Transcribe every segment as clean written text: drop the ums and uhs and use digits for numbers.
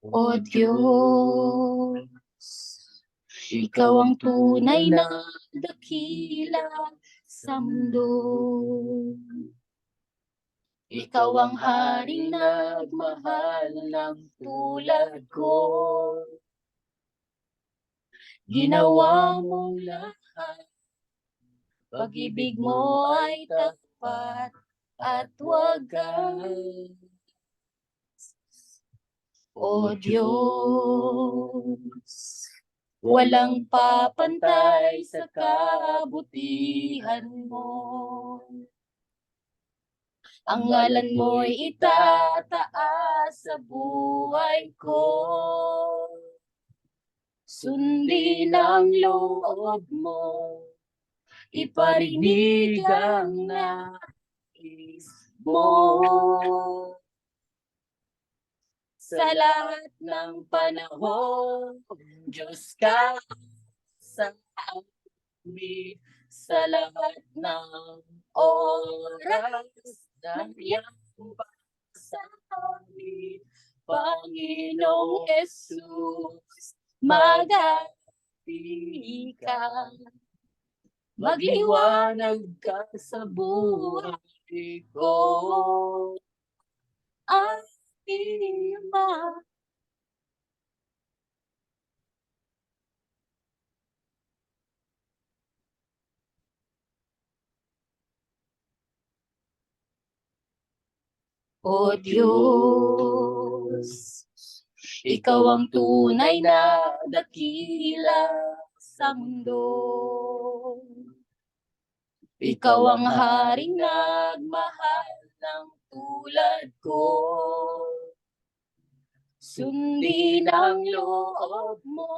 O Diyos, Ikaw ang tunay na dakila sa mundo. Ikaw ang haring nagmahal ng tulad ko. Ginawa mong lahat, pag-ibig mo ay tapat at wagas. O Diyos, walang papantay sa kabutihan mo. Ang ngalan mo'y itataas sa buhay ko. Sundin ang loob mo, iparinig ang nais mo. Sa lahat ng panahon, Diyos ka sa amin. Sa lahat ng oras, nandiyan pa sa amin. Panginoong Jesus, magati ka. Magliwanag ka sa buhay ko. Ama. O Diyos, Ikaw ang tunay na dakila sa mundo. Ikaw ang haring nagmahal ng tulad ko. Sundin ang loob mo,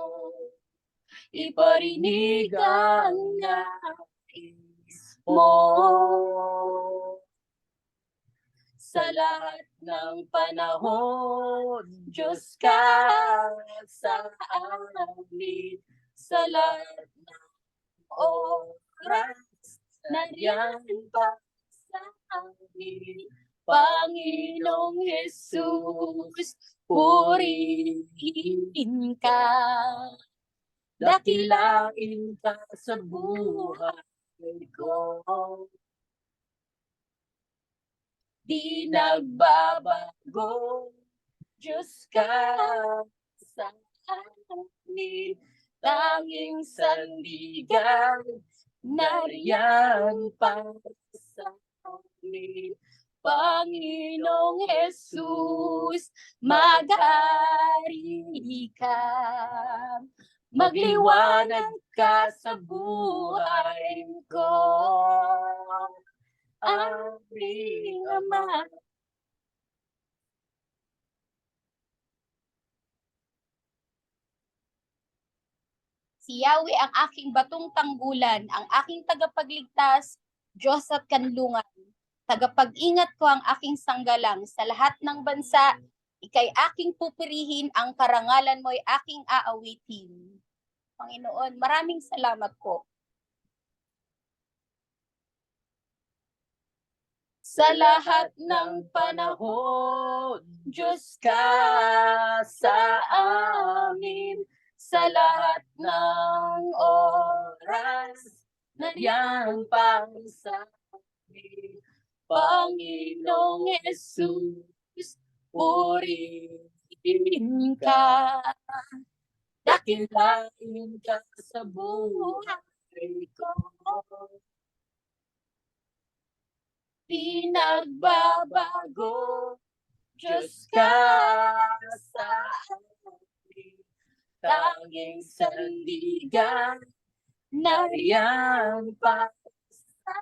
iparinig ang nais mo. Sa lahat ng panahon, Diyos ka sa amin. Sa lahat ng oras, nandiyan pa sa amin. Panginoong Jesus, purihin ka. Dakilain ka sa buhay ko. Di nagbabago, Diyos ka sa amin. Tanging sandigan, nariyan para sa amin. Panginoong Jesus, mag-ari ka. Magliwanag ka sa buhay ko. Aming Ama. Si Yahweh ang aking batong tanggulan, ang aking tagapagligtas, Diyos at kanlungan. Tagapag-ingat ko ang aking sanggalang sa lahat ng bansa, ikay aking pupurihin, ang karangalan mo'y aking aawitin. Panginoon, maraming salamat po. Sa lahat ng panahon, Diyos ka sa amin. Sa lahat ng oras, nandiyan pa sa amin. Panginoong Jesus, purihin ka. Dakilain ka sa buhay ko. Di nagbabago, Diyos ka sa amin. Tanging sandigan, nariyan pa sa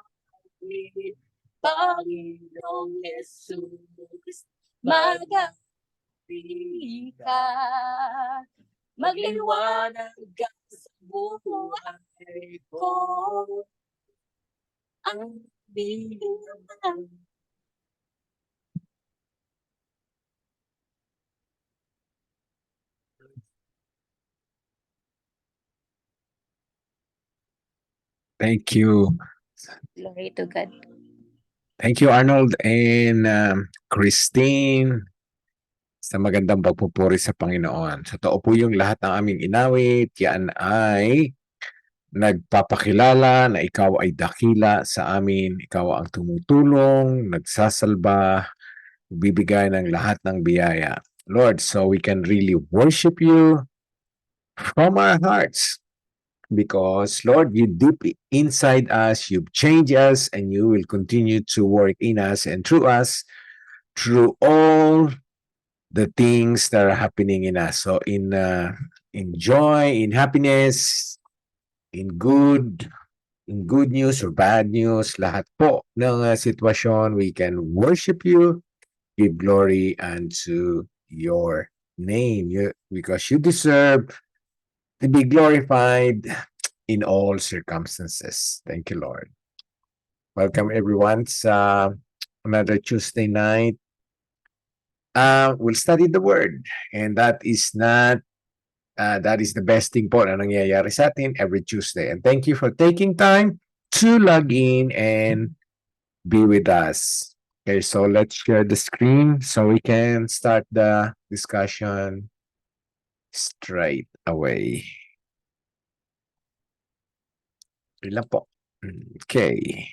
amin. Panginoong Jesus, mag-ari ka. Magliwanag ka sa buhay ko. Ang Panginoon. Thank you. Glory to God. Thank you, Arnold and Christine, sa magandang pagpupuri sa Panginoon. Sa totoo po yung lahat ng aming inawit, yan ay nagpapakilala na ikaw ay dakila sa amin, ikaw ang tumutulong, nagsasalba, bibigay ng lahat ng biyaya. Lord, so we can really worship you from our hearts. Because, Lord, you deep inside us, you've changed us, and you will continue to work in us and through us, through all the things that are happening in us. So, in joy, in happiness, in good news or bad news, lahat po ng sitwasyon, we can worship you, give glory unto your name, because you deserve to be glorified in all circumstances. Thank you, Lord. Welcome everyone sa another Tuesday night. We'll study the Word, and that is the best thing po na nangyayari sa atin every Tuesday. And thank you for taking time to log in and be with us. Okay, so let's share the screen so we can start the discussion straight away. Ilan po? Okay.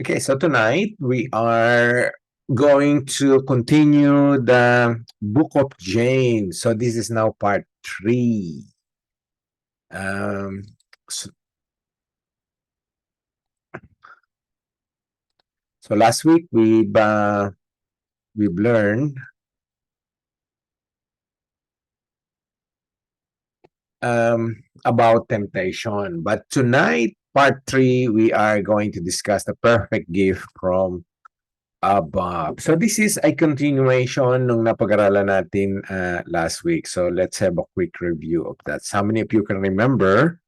Okay, so tonight we are going to continue the book of James. So this is now part 3. So last week we've learned about temptation, but tonight, part 3, we are going to discuss the perfect gift from above. So this is a continuation nung napag-aralan natin last week. So let's have a quick review of that. So how many of you can remember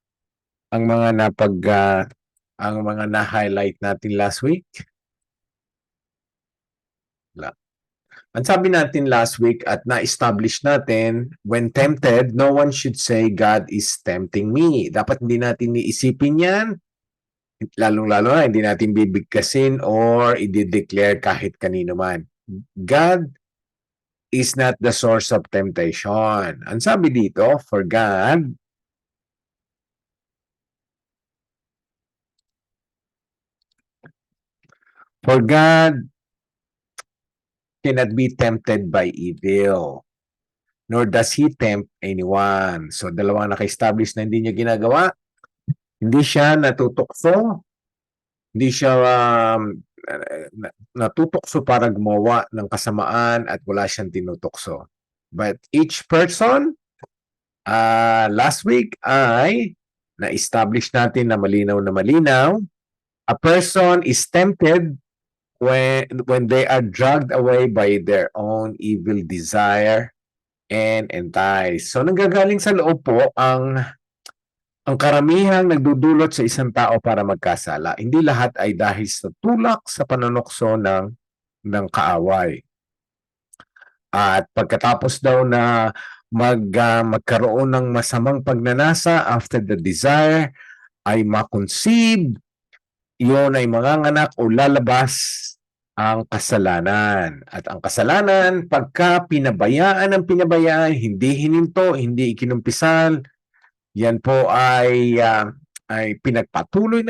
ang mga na-highlight natin last week? Ang sabi natin last week at na-establish natin, when tempted, no one should say, God is tempting me. Dapat hindi natin iisipin yan. Lalong-lalo na, hindi natin bibigkasin or i-declare kahit kanino man. God is not the source of temptation. Ang sabi dito, for God cannot be tempted by evil, nor does He tempt anyone. So, dalawang naka-establish na hindi niya ginagawa. Hindi siya natutokso. Hindi siya natutokso para gumawa ng kasamaan at wala siyang tinutokso. But each person, last week ay na-establish natin na malinaw, a person is tempted when they are dragged away by their own evil desire and enticed. So nanggagaling sa loob po ang karamihang nagdudulot sa isang tao para magkasala. Hindi lahat ay dahil sa tulak sa panunokso ng kaaway. At pagkatapos daw na magkaroon ng masamang pagnanasa after the desire ay makonceive, yun ay manganganak o lalabas ang kasalanan. At ang kasalanan, pagka pinabayaan, hindi hininto, hindi ikinumpisal, yan po ay pinagpatuloy,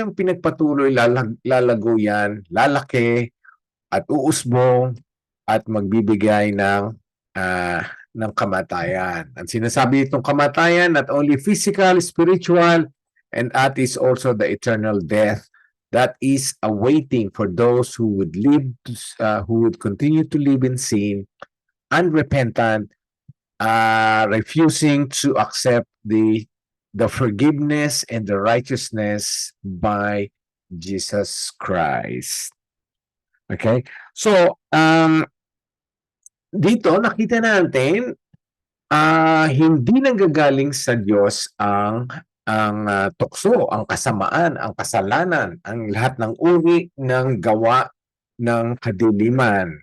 lalago yan, lalaki, at uusbong, at magbibigay ng kamatayan. Ang sinasabi itong kamatayan, not only physical, spiritual, and that is also the eternal death that is awaiting for those who would continue to live in sin, unrepentant, refusing to accept the forgiveness and the righteousness by Jesus Christ. Okay? So, dito nakita natin hindi nanggagaling sa Diyos ang tukso, ang kasamaan, ang kasalanan, ang lahat ng uri ng gawa ng kadiliman.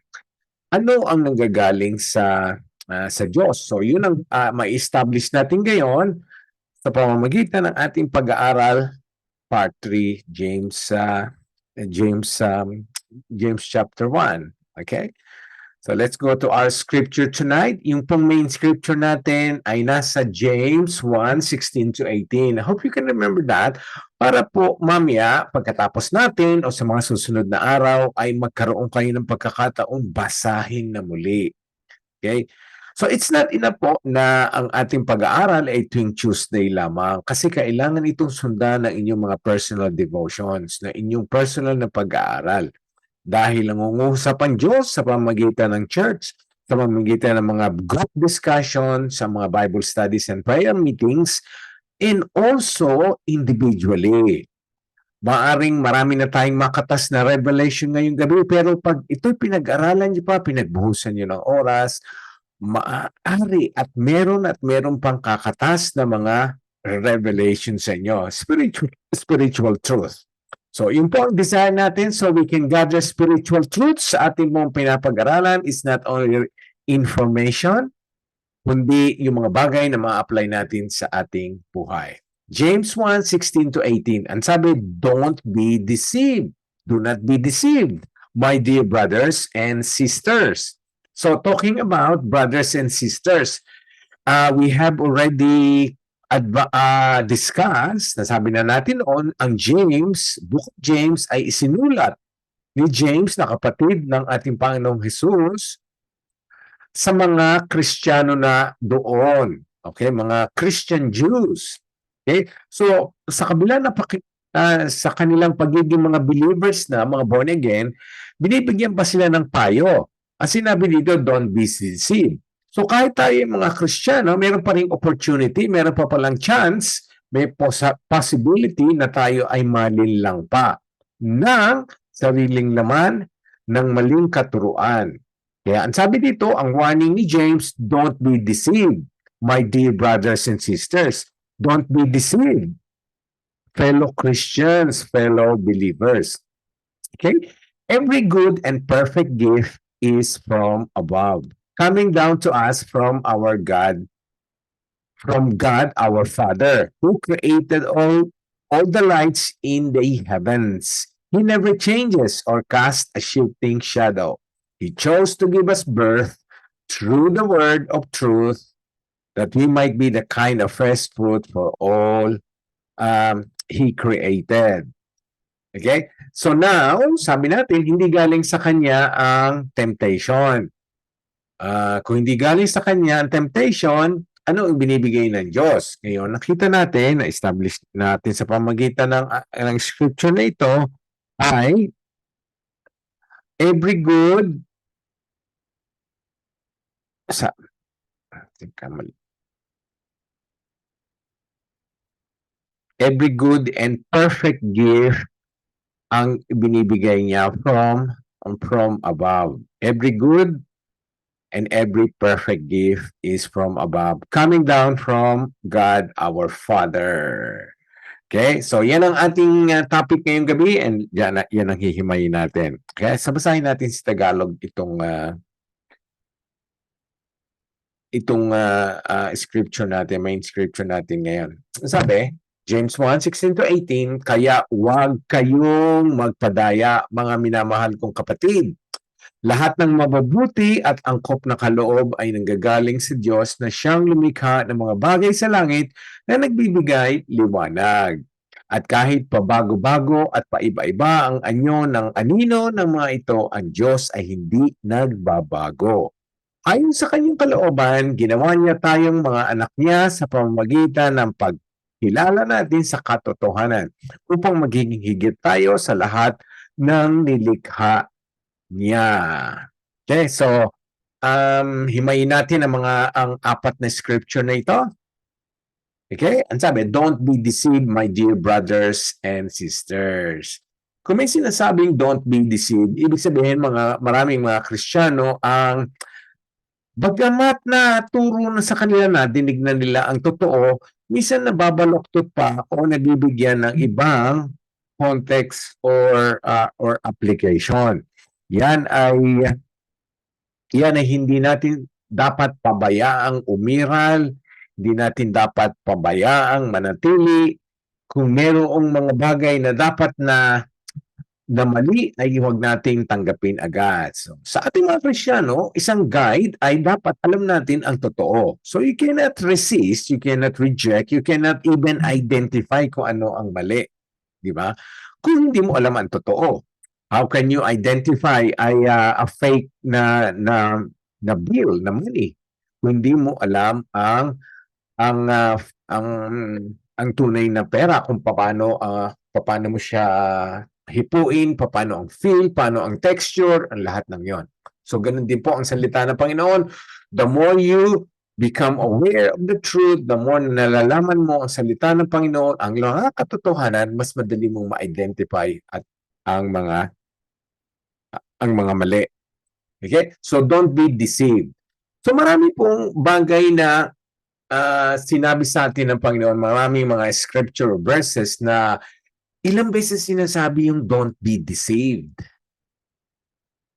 Ano ang nanggagaling sa Diyos? So yun ang ma-establish natin ngayon sa pamamagitan ng ating pag-aaral, part 3, James chapter 1. Okay? So let's go to our scripture tonight. Yung pong main scripture natin ay nasa James 1:16 to 18. I hope you can remember that para po mamaya pagkatapos natin o sa mga susunod na araw ay magkaroon kayo ng pagkakataong basahin na muli. Okay? So it's not enough po na ang ating pag-aaral ay tuwing Tuesday lamang kasi kailangan itong sundan ng inyong mga personal devotions, na inyong personal na pag-aaral. Dahil nangungusap ang Diyos sa pamamagitan ng church, sa pamamagitan ng mga group discussion, sa mga Bible studies and prayer meetings, and also individually. Maaring marami na tayong makatas na revelation ngayong gabi, pero pag ito'y pinag-aralan niyo pa, pinagbuhusan niyo ng oras, maaari at meron pang kakatas na mga revelation sa inyo, spiritual truth. So, yung po ang desire natin so we can gather spiritual truths sa ating mong pinapag-aralan is not only information, kundi yung mga bagay na ma-apply natin sa ating buhay. James 1:16 to 18. Ang sabi, don't be deceived. Do not be deceived, my dear brothers and sisters. So, talking about brothers and sisters, we have already discussed, nasabi na natin noon, ang Book of James ay isinulat ni James na kapatid ng ating Panginoong Jesus sa mga Kristiyano na doon. Okay, mga Christian Jews. Okay? So, sa kabila na sa kanilang pagiging mga believers na, mga born again, binibigyan pa sila ng payo. Ang sinabi dito, don't be deceived. So kahit tayo mga Kristiyano, meron pa ring opportunity, meron pa palang chance, may possibility na tayo ay malinlang pa ng sariling laman ng maling katuruan. Kaya ang sabi dito, ang warning ni James, don't be deceived, my dear brothers and sisters. Don't be deceived, fellow Christians, fellow believers. Okay? Every good and perfect gift is from above, coming down to us from our God, our Father, who created all the lights in the heavens. He never changes or casts a shifting shadow. He chose to give us birth through the word of truth, that we might be the kind of first fruit for all He created. Okay? So now, sabi natin, hindi galing sa Kanya ang temptation. Kung hindi galing sa Kanya ang temptation, ano ang binibigay ng Diyos? Ngayon, nakita natin, na-establish natin sa pamagitan ng scripture na ito, ay every good every good and perfect gift ang binibigay niya from above. Every good and every perfect gift is from above, coming down from God our Father. Okay? So, yan ang ating topic ngayong gabi, and yan ang hihimayin natin. Okay? Sabasahin natin sa Tagalog itong scripture natin, main scripture natin ngayon. Sabi, James 1:16 to 18, kaya huwag kayong magpadaya, mga minamahal kong kapatid. Lahat ng mababuti at angkop na kaloob ay nanggagaling sa Diyos na siyang lumikha ng mga bagay sa langit na nagbibigay liwanag. At kahit pabago-bago at paiba-iba ang anyo ng anino ng mga ito, ang Diyos ay hindi nagbabago. Ayon sa kanyang kalooban, ginawa niya tayong mga anak niya sa pamamagitan ng pagkilala natin sa katotohanan upang magiging higit tayo sa lahat ng nilikha niya. Okay, so himayin natin ang apat na scripture na ito. Okay, ang sabi, don't be deceived, my dear brothers and sisters. Kung may sinasabing don't be deceived, ibig sabihin maraming mga Kristiyano ang bagamat na turo na sa kanila na, dinig na nila ang totoo, minsan nababaloktot pa o nabibigyan ng ibang context or application. Yan ay hindi natin dapat pabayaang umiral, Hindi natin dapat pabayaang manatili. Kung merong mga bagay na dapat na mali ay huwag nating tanggapin agad. So, sa ating mga Kristiyano, isang guide ay dapat alam natin ang totoo. So you cannot resist, you cannot reject, you cannot even identify kung ano ang mali. Di ba? Kung hindi mo alam ang totoo. How can you identify a fake na bill, na money? Kung hindi mo alam ang ah, ang ang tunay na pera, kung paano mo siya hipuin, paano ang feel, paano ang texture, ang lahat ng yon. So ganun din po ang salita ng Panginoon. The more you become aware of the truth, the more na nalalaman mo ang salita ng Panginoon, ang mga katotohanan, mas madali mong ma-identify at ang mga mali. Okay? So don't be deceived. So marami pong bagay na sinabi sa atin ng Panginoon, maraming mga scripture verses na ilang beses sinasabi yung don't be deceived.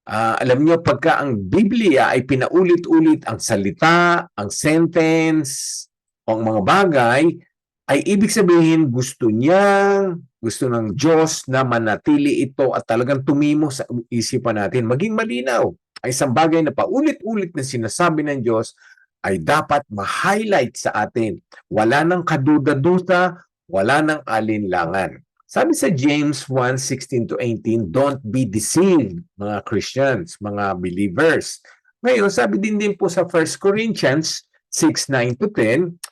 Alam niyo, pagka ang Biblia ay pinaulit-ulit ang salita, ang sentence, o ang mga bagay, ay ibig sabihin gusto ng Diyos na manatili ito at talagang tumimo sa isipan natin. Maging malinaw. Ay isang bagay na paulit-ulit na sinasabi ng Diyos ay dapat ma-highlight sa atin. Wala nang kaduda-duda, wala nang alinlangan. Sabi sa James 1:16-18, don't be deceived, mga Christians, mga believers. Ngayon, sabi din po sa 1 Corinthians 6:9-10,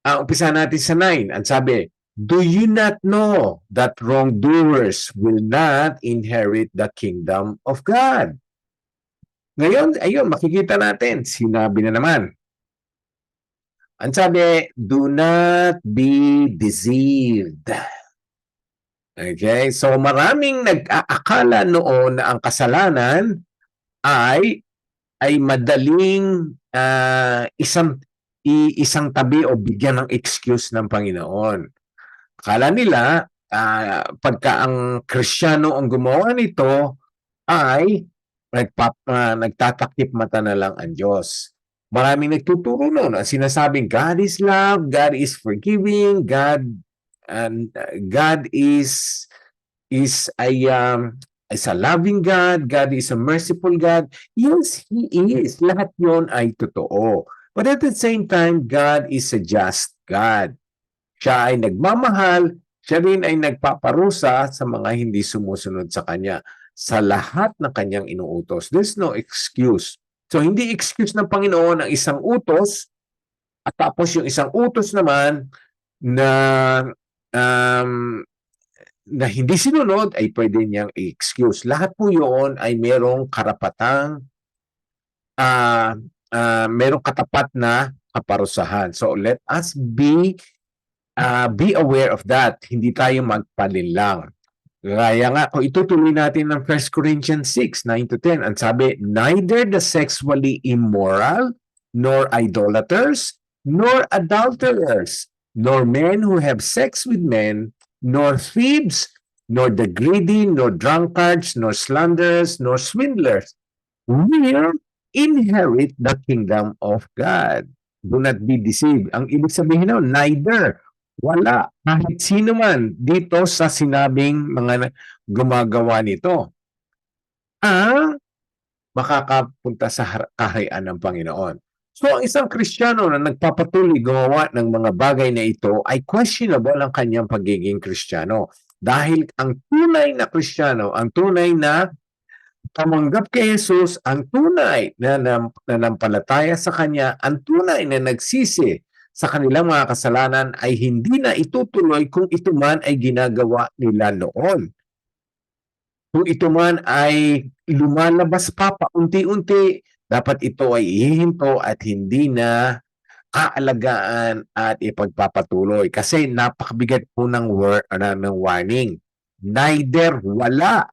umpisa natin sa 9. Ang sabi, do you not know that wrongdoers will not inherit the kingdom of God? Ngayon, ayun, makikita natin, sinabi na naman. Ang sabi, do not be deceived. Okay? So maraming nag-aakala noon na ang kasalanan ay madaling isang tabi o bigyan ng excuse ng Panginoon. Akala nila pagka ang Kristiyano ang gumawa nito ay nagtatakip mata na lang ang Diyos. Maraming nagtuturo noon. Ang sinasabing God is love, God is forgiving, God is a loving God, God is a merciful God. Yes, He is. Lahat yon ay totoo. But at the same time, God is a just God. Siya ay nagmamahal, siya rin ay nagpaparusa sa mga hindi sumusunod sa Kanya sa lahat ng Kanyang inuutos. There's no excuse. So, hindi excuse ng Panginoon ang isang utos at tapos yung isang utos naman na hindi sinunod ay pwede niyang i-excuse. Lahat po yun ay merong karapatang merong katapat na kaparusahan. So let us be aware of that. Hindi tayo magpalinlang. Gaya nga, kung itutuloy natin ng 1 Corinthians 6:9-10, ang sabi, neither the sexually immoral, nor idolaters, nor adulterers, nor men who have sex with men, nor thieves, nor the greedy, nor drunkards, nor slanderers, nor swindlers will inherit the kingdom of God. Do not be deceived. Ang ibig sabihin nun, neither. Wala. Kahit sino man dito sa sinabing mga gumagawa nito makakapunta sa kaharian ng Panginoon. So, ang isang Kristiyano na nagpapatuloy gumawa ng mga bagay na ito ay questionable ang kanyang pagiging Kristiyano. Dahil ang tunay na Kristiyano, ang tunay na tumanggap kay Jesus, ang tunay na nanampalataya sa Kanya, ang tunay na nagsisi sa kanilang mga kasalanan ay hindi na itutuloy kung ito man ay ginagawa nila noon. Kung ito man ay lumalabas pa paunti-unti, dapat ito ay ihihinto at hindi na aalagaan at ipagpapatuloy. Kasi napakabigat po ng warning. Neither, wala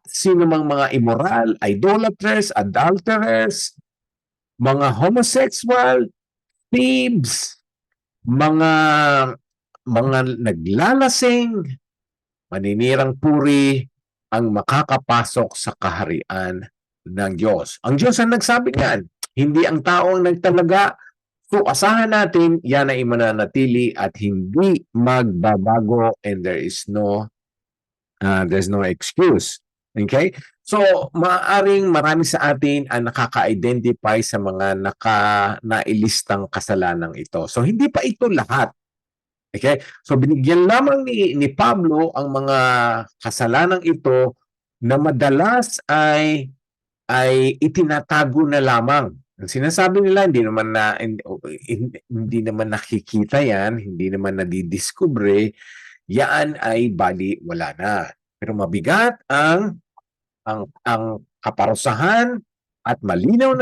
sino mang mga immoral, idolaters, adulterers, mga homosexual, thieves, mga naglalasing, maninirang puri, ang makakapasok sa kaharian ng Diyos. Ang Diyos ang nagsabi niyan, hindi ang tao ang nagtalaga. So asahan natin yan ay mananatili at hindi magbabago, and there's no excuse. Okay? So maaaring marami sa atin ang nakaka-identify sa mga nailistang kasalanan ito. So hindi pa ito lahat. Okay? So binigyan lamang ni Pablo ang mga kasalanan ito na madalas ay itinatago na lamang. Ang sinasabi nila, hindi naman nakikita yan, hindi naman nadidiskubre, yan ay bali wala na. Pero mabigat ang kaparusahan at malinaw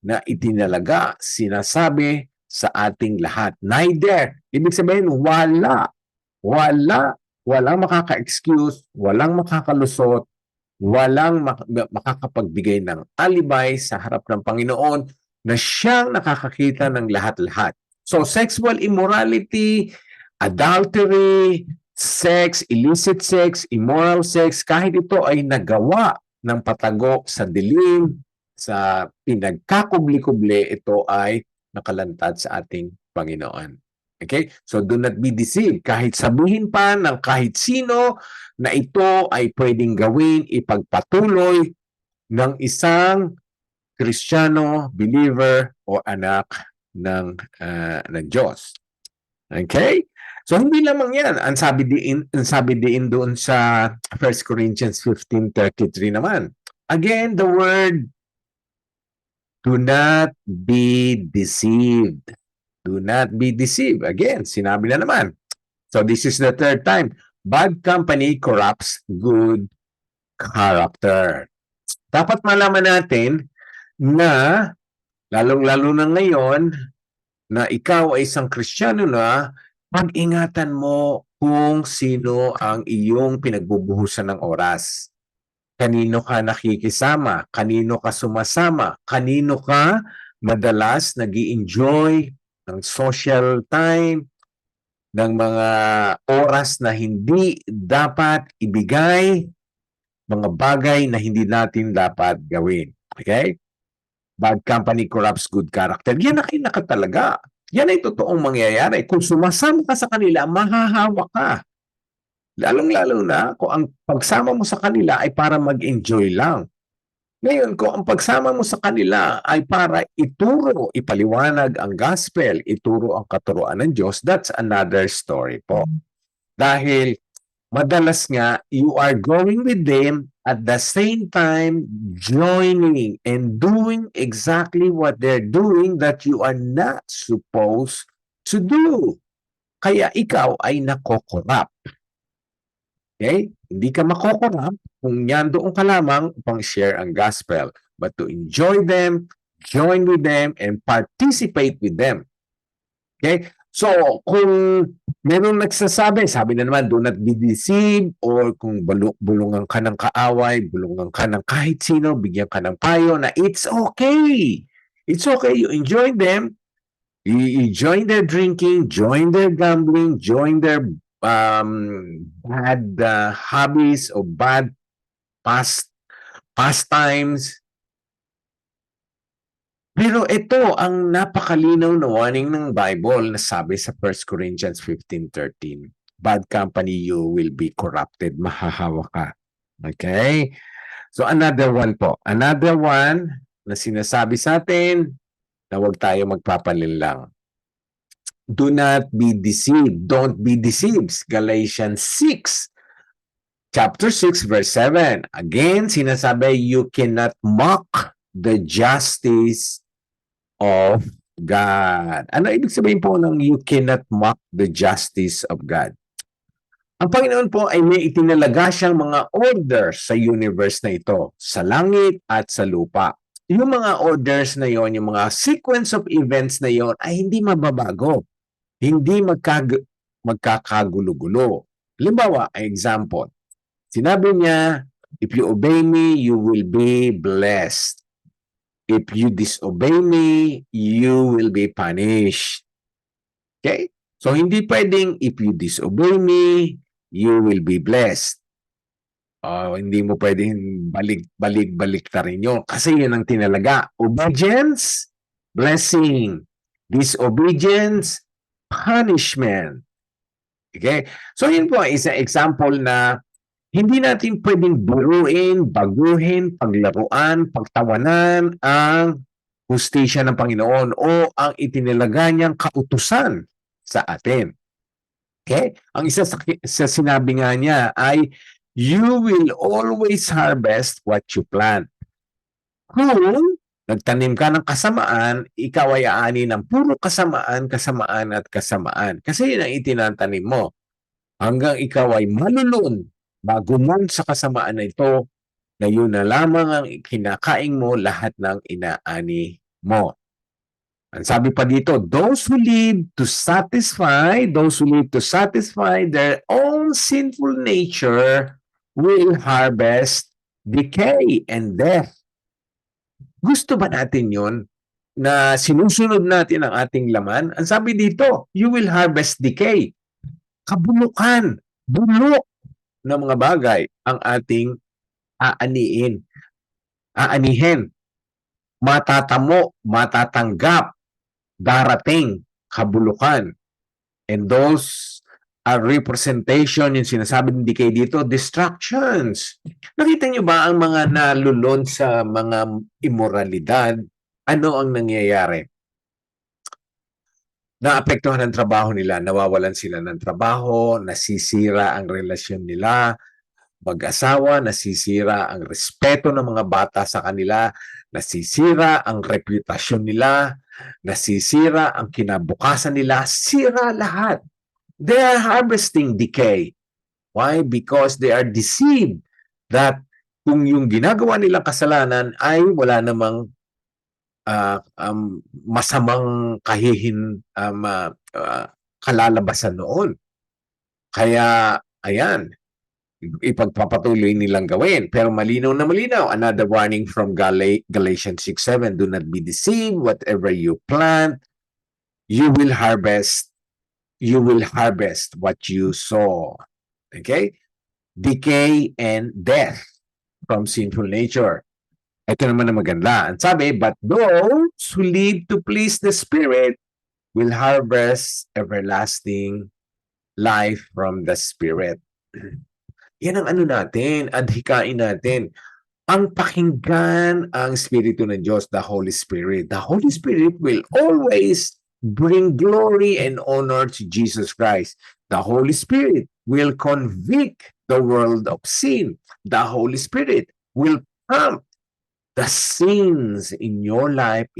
na itinalaga, sinasabi sa ating lahat. Neither. Ibig sabihin, walang makaka-excuse, walang makakalusot, walang makakapagbigay ng alibay sa harap ng Panginoon na siyang nakakakita ng lahat-lahat. So, sexual immorality, adultery, sex, illicit sex, immoral sex, kahit ito ay nagawa ng patago sa dilim, sa pinagkakubli-kubli, ito ay nakalantad sa ating Panginoon. Okay? So, do not be deceived. Kahit sabihin pa ng kahit sino na ito ay pwedeng gawin, ipagpatuloy ng isang Kristiyano, believer, o anak ng Diyos. Okay? So, hindi lamang yan. Ang sabi din doon sa 1 Corinthians 15:33 naman. Again, the word, do not be deceived. Do not be deceived. Again, sinabi na naman. So, this is the third time. Bad company corrupts good character. Dapat malaman natin na, lalong-lalo na ngayon, na ikaw ay isang Kristiyano na, pag-ingatan mo kung sino ang iyong pinagbubuhusan ng oras. Kanino ka nakikisama? Kanino ka sumasama? Kanino ka madalas nag-i-enjoy ng social time, ng mga oras na hindi dapat ibigay, mga bagay na hindi natin dapat gawin. Okay? Bad company corrupts good character. Yan ay nakatalaga. Yan ay totoong mangyayari. Kung sumasama ka sa kanila, mahahawa ka. Lalong-lalo na kung ang pagsama mo sa kanila ay para mag-enjoy lang. Ngayon, kung ang pagsama mo sa kanila ay para ituro, ipaliwanag ang gospel, ituro ang katuruan ng Diyos, that's another story po. Dahil madalas nga, you are going with them at the same time joining and doing exactly what they're doing that you are not supposed to do. Kaya ikaw ay nakokorap. Okay? Hindi ka makokorap kung doon ka lamang upang share ang gospel, but to enjoy them, join with them, and participate with them. Okay? So, kung meron nagsasabi, sabi na naman, do not be deceived, or kung bulungan ka ng kaaway, bulungan ka ng kahit sino, bigyan ka ng payo na it's okay. It's okay. You enjoy them. You join their drinking, join their gambling, join their bad hobbies or bad pastimes. Pero ito ang napakalinaw na warning ng Bible na sabi sa 1 Corinthians 15:13. Bad company, you will be corrupted. Mahahawa ka. Okay? So another one po. Another one na sinasabi sa atin na huwag tayo magpapalinlang. Do not be deceived. Don't be deceived. Galatians 6, chapter 6, verse 7. Again, sinasabi, you cannot mock the justice of God. Ano ibig sabihin po ng you cannot mock the justice of God? Ang Panginoon po ay may itinalaga siyang mga orders sa universe na ito, sa langit at sa lupa. Yung mga orders na yon, yung mga sequence of events na yon ay hindi mababago. Hindi magkakagulo-gulo. Halimbawa, example, sinabi niya, if you obey me, you will be blessed. If you disobey me, you will be punished. Okay? So, hindi pwedeng, if you disobey me, you will be blessed. Hindi mo pwedeng balik-ta rin yun. Kasi yun ang tinalaga. Obedience, blessing. Disobedience, punishment. Okay? So yun po, isang example na hindi natin pwedeng biruin, baguhin, paglaruan, pagtawanan ang hustisya ng Panginoon o ang itinilaga niyang kautusan sa atin. Okay? Ang isa sa sinabi nga niya ay, you will always harvest what you plant. Kung nagtanim ka ng kasamaan, ikaw ay aani ng puro kasamaan, kasamaan at kasamaan. Kasi yun ang itinatanim mo. Hanggang ikaw ay malulun, magumon sa kasamaan na ito, na yun na lamang ang kinakain mo lahat ng inaani mo. Ang sabi pa dito, those who live to satisfy their own sinful nature will harvest decay and death. Gusto ba natin yun? Na sinusunod natin ang ating laman? Ang sabi dito, you will harvest decay. Kabulukan, bulok na mga bagay ang ating aanihin, matatamo, matatanggap, darating, kabulukan. And those are representation, yung sinasabi ng decay dito, distractions. Nakita niyo ba ang mga nalulon sa mga immoralidad? Ano ang nangyayari? Naapektuhan ang trabaho nila, nawawalan sila ng trabaho, nasisira ang relasyon nila, mag-asawa, nasisira ang respeto ng mga bata sa kanila, nasisira ang reputasyon nila, nasisira ang kinabukasan nila, sira lahat. They are harvesting decay. Why? Because they are deceived that kung yung ginagawa nilang kasalanan ay wala namang masamang kalalabasan noon. Kaya, ayan, ipagpapatuloy nilang gawin. Pero malinaw na malinaw. Another warning from Galatians 6:7. Do not be deceived. Whatever you plant, you will harvest. You will harvest what you sow. Okay? Decay and death from sinful nature. Ito naman ang maganda. Ang sabi, but those who live to please the Spirit will harvest everlasting life from the Spirit. Yan ang ano natin, adhikain natin. Ang pakinggan ang Espiritu ng Diyos, the Holy Spirit. The Holy Spirit will always bring glory and honor to Jesus Christ. The Holy Spirit will convict the world of sin. The Holy Spirit will prompt the sins in your life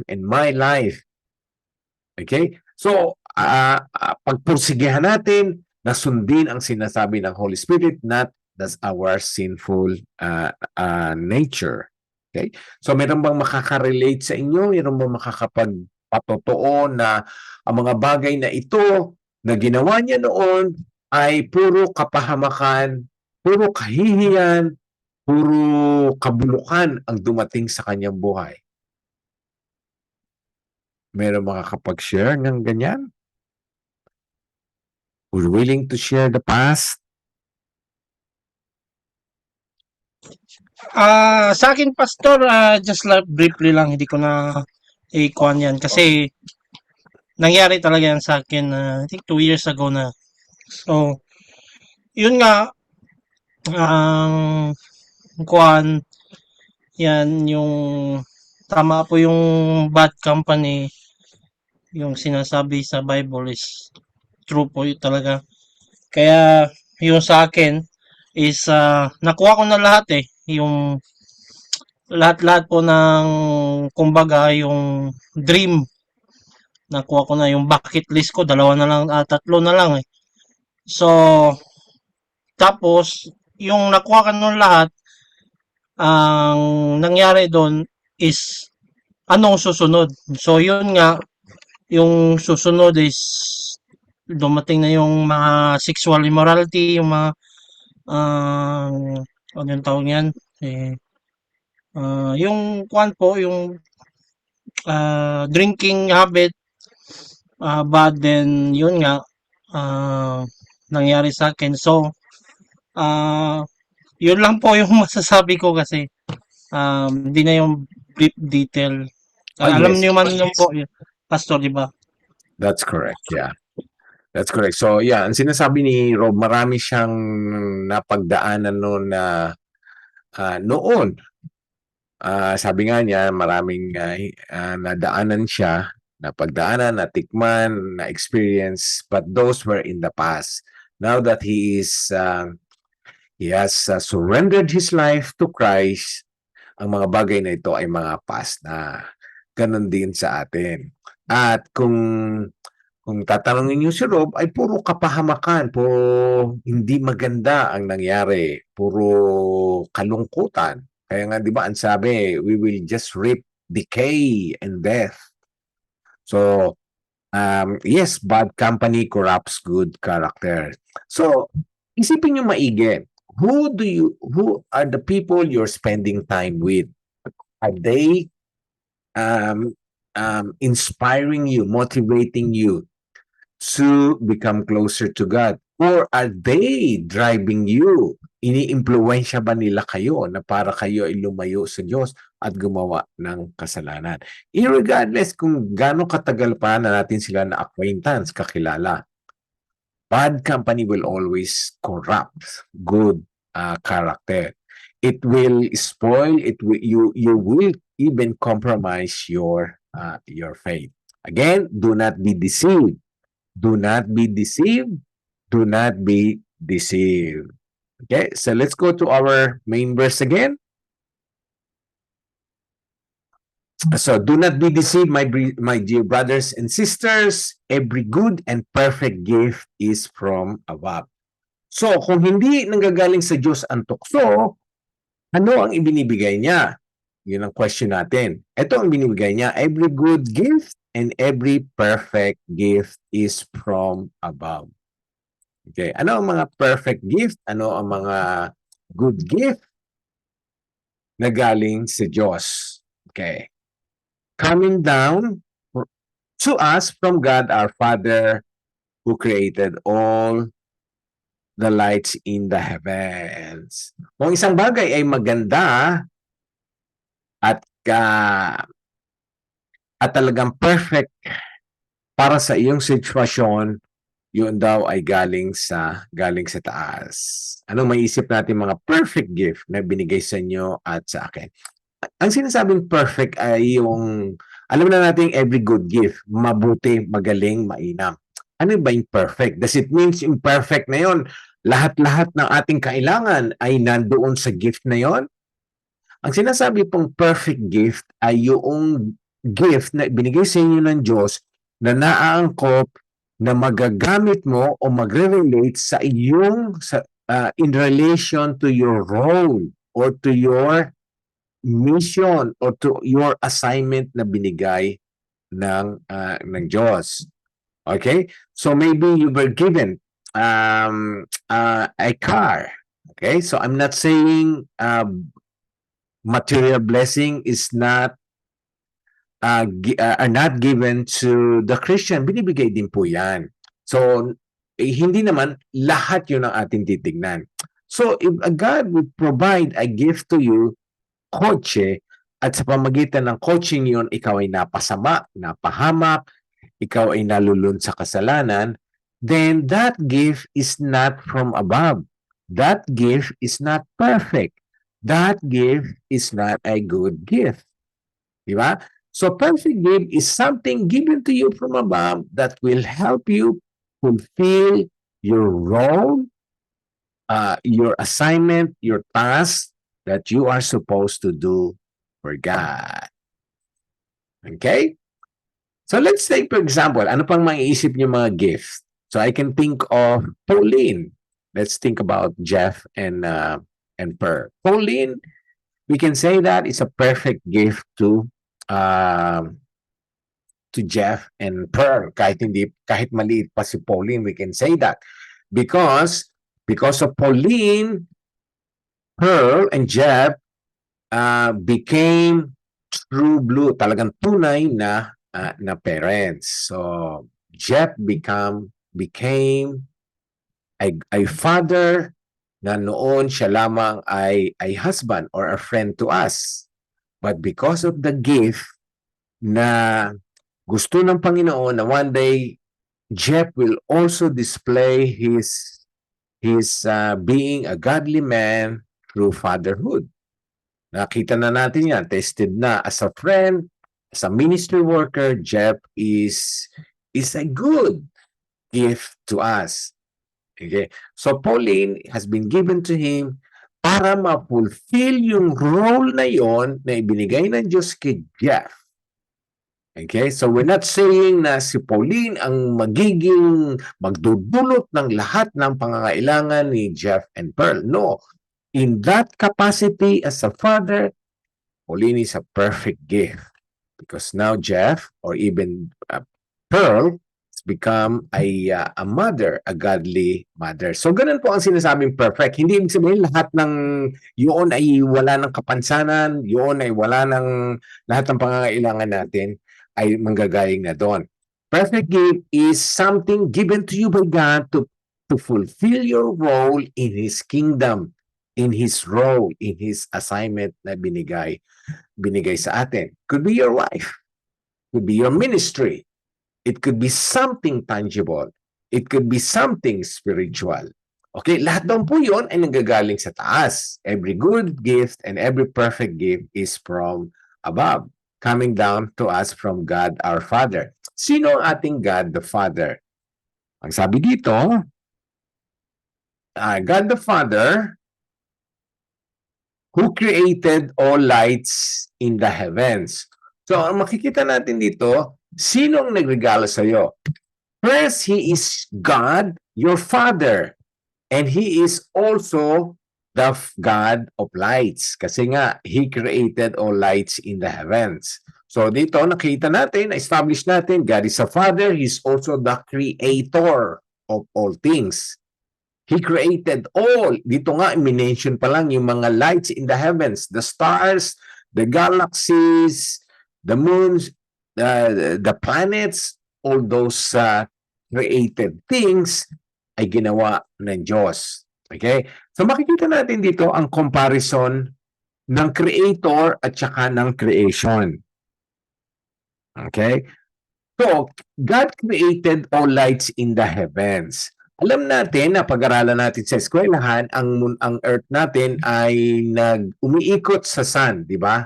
and my life. Okay? So, pagpursigihan natin na sundin ang sinasabi ng Holy Spirit, not that's our sinful nature. Okay? So, meron bang makaka-relate sa inyo? Meron bang makakapagpatotoo na ang mga bagay na ito na ginawa niya noon ay puro kapahamakan, puro kahihiyan, puro kabulukan ang dumating sa kanyang buhay? Meron makakapag-share ng ganyan? We're willing to share the past? Sa akin, Pastor, just like briefly lang, hindi ko na ikuan yan. Kasi, nangyari talaga yan sa akin, I think 2 years ago na. So, yun nga, ang kuan, yan, yung, tama po yung bad company, yung sinasabi sa Bible is true po yun talaga. Kaya, yung sa akin, is, nakuha ko na lahat yung lahat-lahat po ng kumbaga yung dream nakuha ko na, yung bucket list ko 2 na lang, 3 na lang so tapos yung nakuha ko nun lahat, ang nangyari doon is anong susunod. So yun nga, yung susunod is dumating na yung mga sexual immorality, yung mga ano yung tawag yan, yung kwan po, yung drinking habit, but then yun nga, nangyari sa akin. So, yun lang po yung masasabi ko kasi hindi na yung brief detail Alam yes. niyo man yun po, Pastor, di ba? That's correct. Yeah. That's correct. So, yeah, ang sinasabi ni Rob, marami siyang napagdaanan noon na noon. Sabi nga niya, maraming nadaanan siya, napagdaanan, natikman, na-experience, but those were in the past. Now that he has surrendered his life to Christ, ang mga bagay na ito ay mga past na. Ganon din sa atin. At kung tatanungin niyo si Rob, ay puro kapahamakan, puro hindi maganda ang nangyari, puro kalungkutan. Kaya nga, di ba, ang sabi, we will just reap decay and death. So, yes, bad company corrupts good character. So, isipin niyo maigi, who are the people you're spending time with? Are they inspiring you, motivating you to become closer to God? Or are they driving you? Ini-impluwensya ba nila kayo na para kayo ay lumayo sa Diyos at gumawa ng kasalanan? Irregardless kung gaano katagal pa na natin sila na acquaintance, kakilala. Bad company will always corrupt good character. It will spoil, you will even compromise your faith. Again, do not be deceived. Do not be deceived. Do not be deceived. Okay, so let's go to our main verse again. So, do not be deceived, my dear brothers and sisters. Every good and perfect gift is from above. So, kung hindi nanggagaling sa Diyos ang tukso, ano ang ibinibigay niya? Yun ang question natin. Ito ang binibigay niya. Every good gift and every perfect gift is from above. Okay. Ano ang mga perfect gift? Ano ang mga good gift na galing sa Diyos? Okay. Coming down to us from God our Father who created all the lights in the heavens. Kung isang bagay ay maganda at talagang perfect para sa iyong sitwasyon, yun daw ay galing sa taas. Anong maiisip natin mga perfect gift na binigay sa inyo at sa akin? Ang sinasabing perfect ay yung, alam na natin every good gift, mabuti, magaling, mainam. Ano ba yung perfect? Does it mean yung perfect na yon, lahat-lahat ng ating kailangan ay nandoon sa gift na yon? Ang sinasabi pong perfect gift ay yung gift na binigay sa inyo ng Diyos na naaangkop na magagamit mo o magre-relate sa iyong in relation to your role or to your mission or to your assignment na binigay ng Diyos. Okay? So maybe you were given a car. Okay? So I'm not saying material blessing is not are not given to the Christian. Binibigay din po yan. So, hindi naman lahat yun ang ating titignan. So, if God would provide a gift to you, kotse, at sa pamagitan ng coaching yun, ikaw ay napasama, napahamak, ikaw ay nalulun sa kasalanan, then that gift is not from above. That gift is not perfect. That gift is not a good gift. Diba? So perfect gift is something given to you from above that will help you fulfill your role, your assignment, your task that you are supposed to do for God. Okay? So let's say, for example, ano pang maiisip niyo mga gifts? So I can think of Pauline. Let's think about Jeff and Per. Pauline, we can say that is a perfect gift to Jeff and Per. Kahit maliit pa si Pauline, we can say that. Because of Pauline, Pearl and Jeff became true blue, talagang tunay na parents. So Jeff became a father na noon siya lamang ay husband or a friend to us. But because of the gift na gusto ng Panginoon na one day Jeff will also display his being a godly man through fatherhood. Nakita na natin yan, tested na as a friend, as a ministry worker. Jeff is a good gift to us. Okay? So Pauline has been given to him para ma-fulfill yung role na yon na ibinigay ng Diyos kay Jeff. Okay? So we're not saying na si Pauline ang magdudulot ng lahat ng pangangailangan ni Jeff and Pearl. No. In that capacity as a father, Pauline is a perfect gift. Because now Jeff, or even Pearl, has become a mother, a godly mother. So ganun po ang sinasabing perfect. Hindi ibig sabihin lahat ng yun ay wala ng kapansanan, yun ay wala ng lahat ng pangangailangan natin ay manggagaling na doon. Perfect gift is something given to you by God to fulfill your role in His kingdom, in His role, in His assignment na binigay sa atin. Could be your wife. Could be your ministry. It could be something tangible. It could be something spiritual. Okay, lahat daw po yun ay nanggagaling sa taas. Every good gift and every perfect gift is from above, coming down to us from God our Father. Sino ang ating God the Father? Ang sabi dito, God the Father who created all lights in the heavens. So, ang makikita natin dito, sinong nagregalo sa iyo? First, He is God, your Father. And He is also the God of lights. Kasi nga, He created all lights in the heavens. So, dito, nakita natin, establish natin, God is a Father. He is also the Creator of all things. He created all. Dito nga, i-mention pa lang yung mga lights in the heavens, the stars, the galaxies, the moons, the planets, all those created things ay ginawa ng Diyos. Okay? So makikita natin dito ang comparison ng creator at saka ng creation. Okay? So, God created all lights in the heavens. Alam natin na pag-aralan natin sa eskwelahan, ang earth natin ay umiikot sa sun, di ba?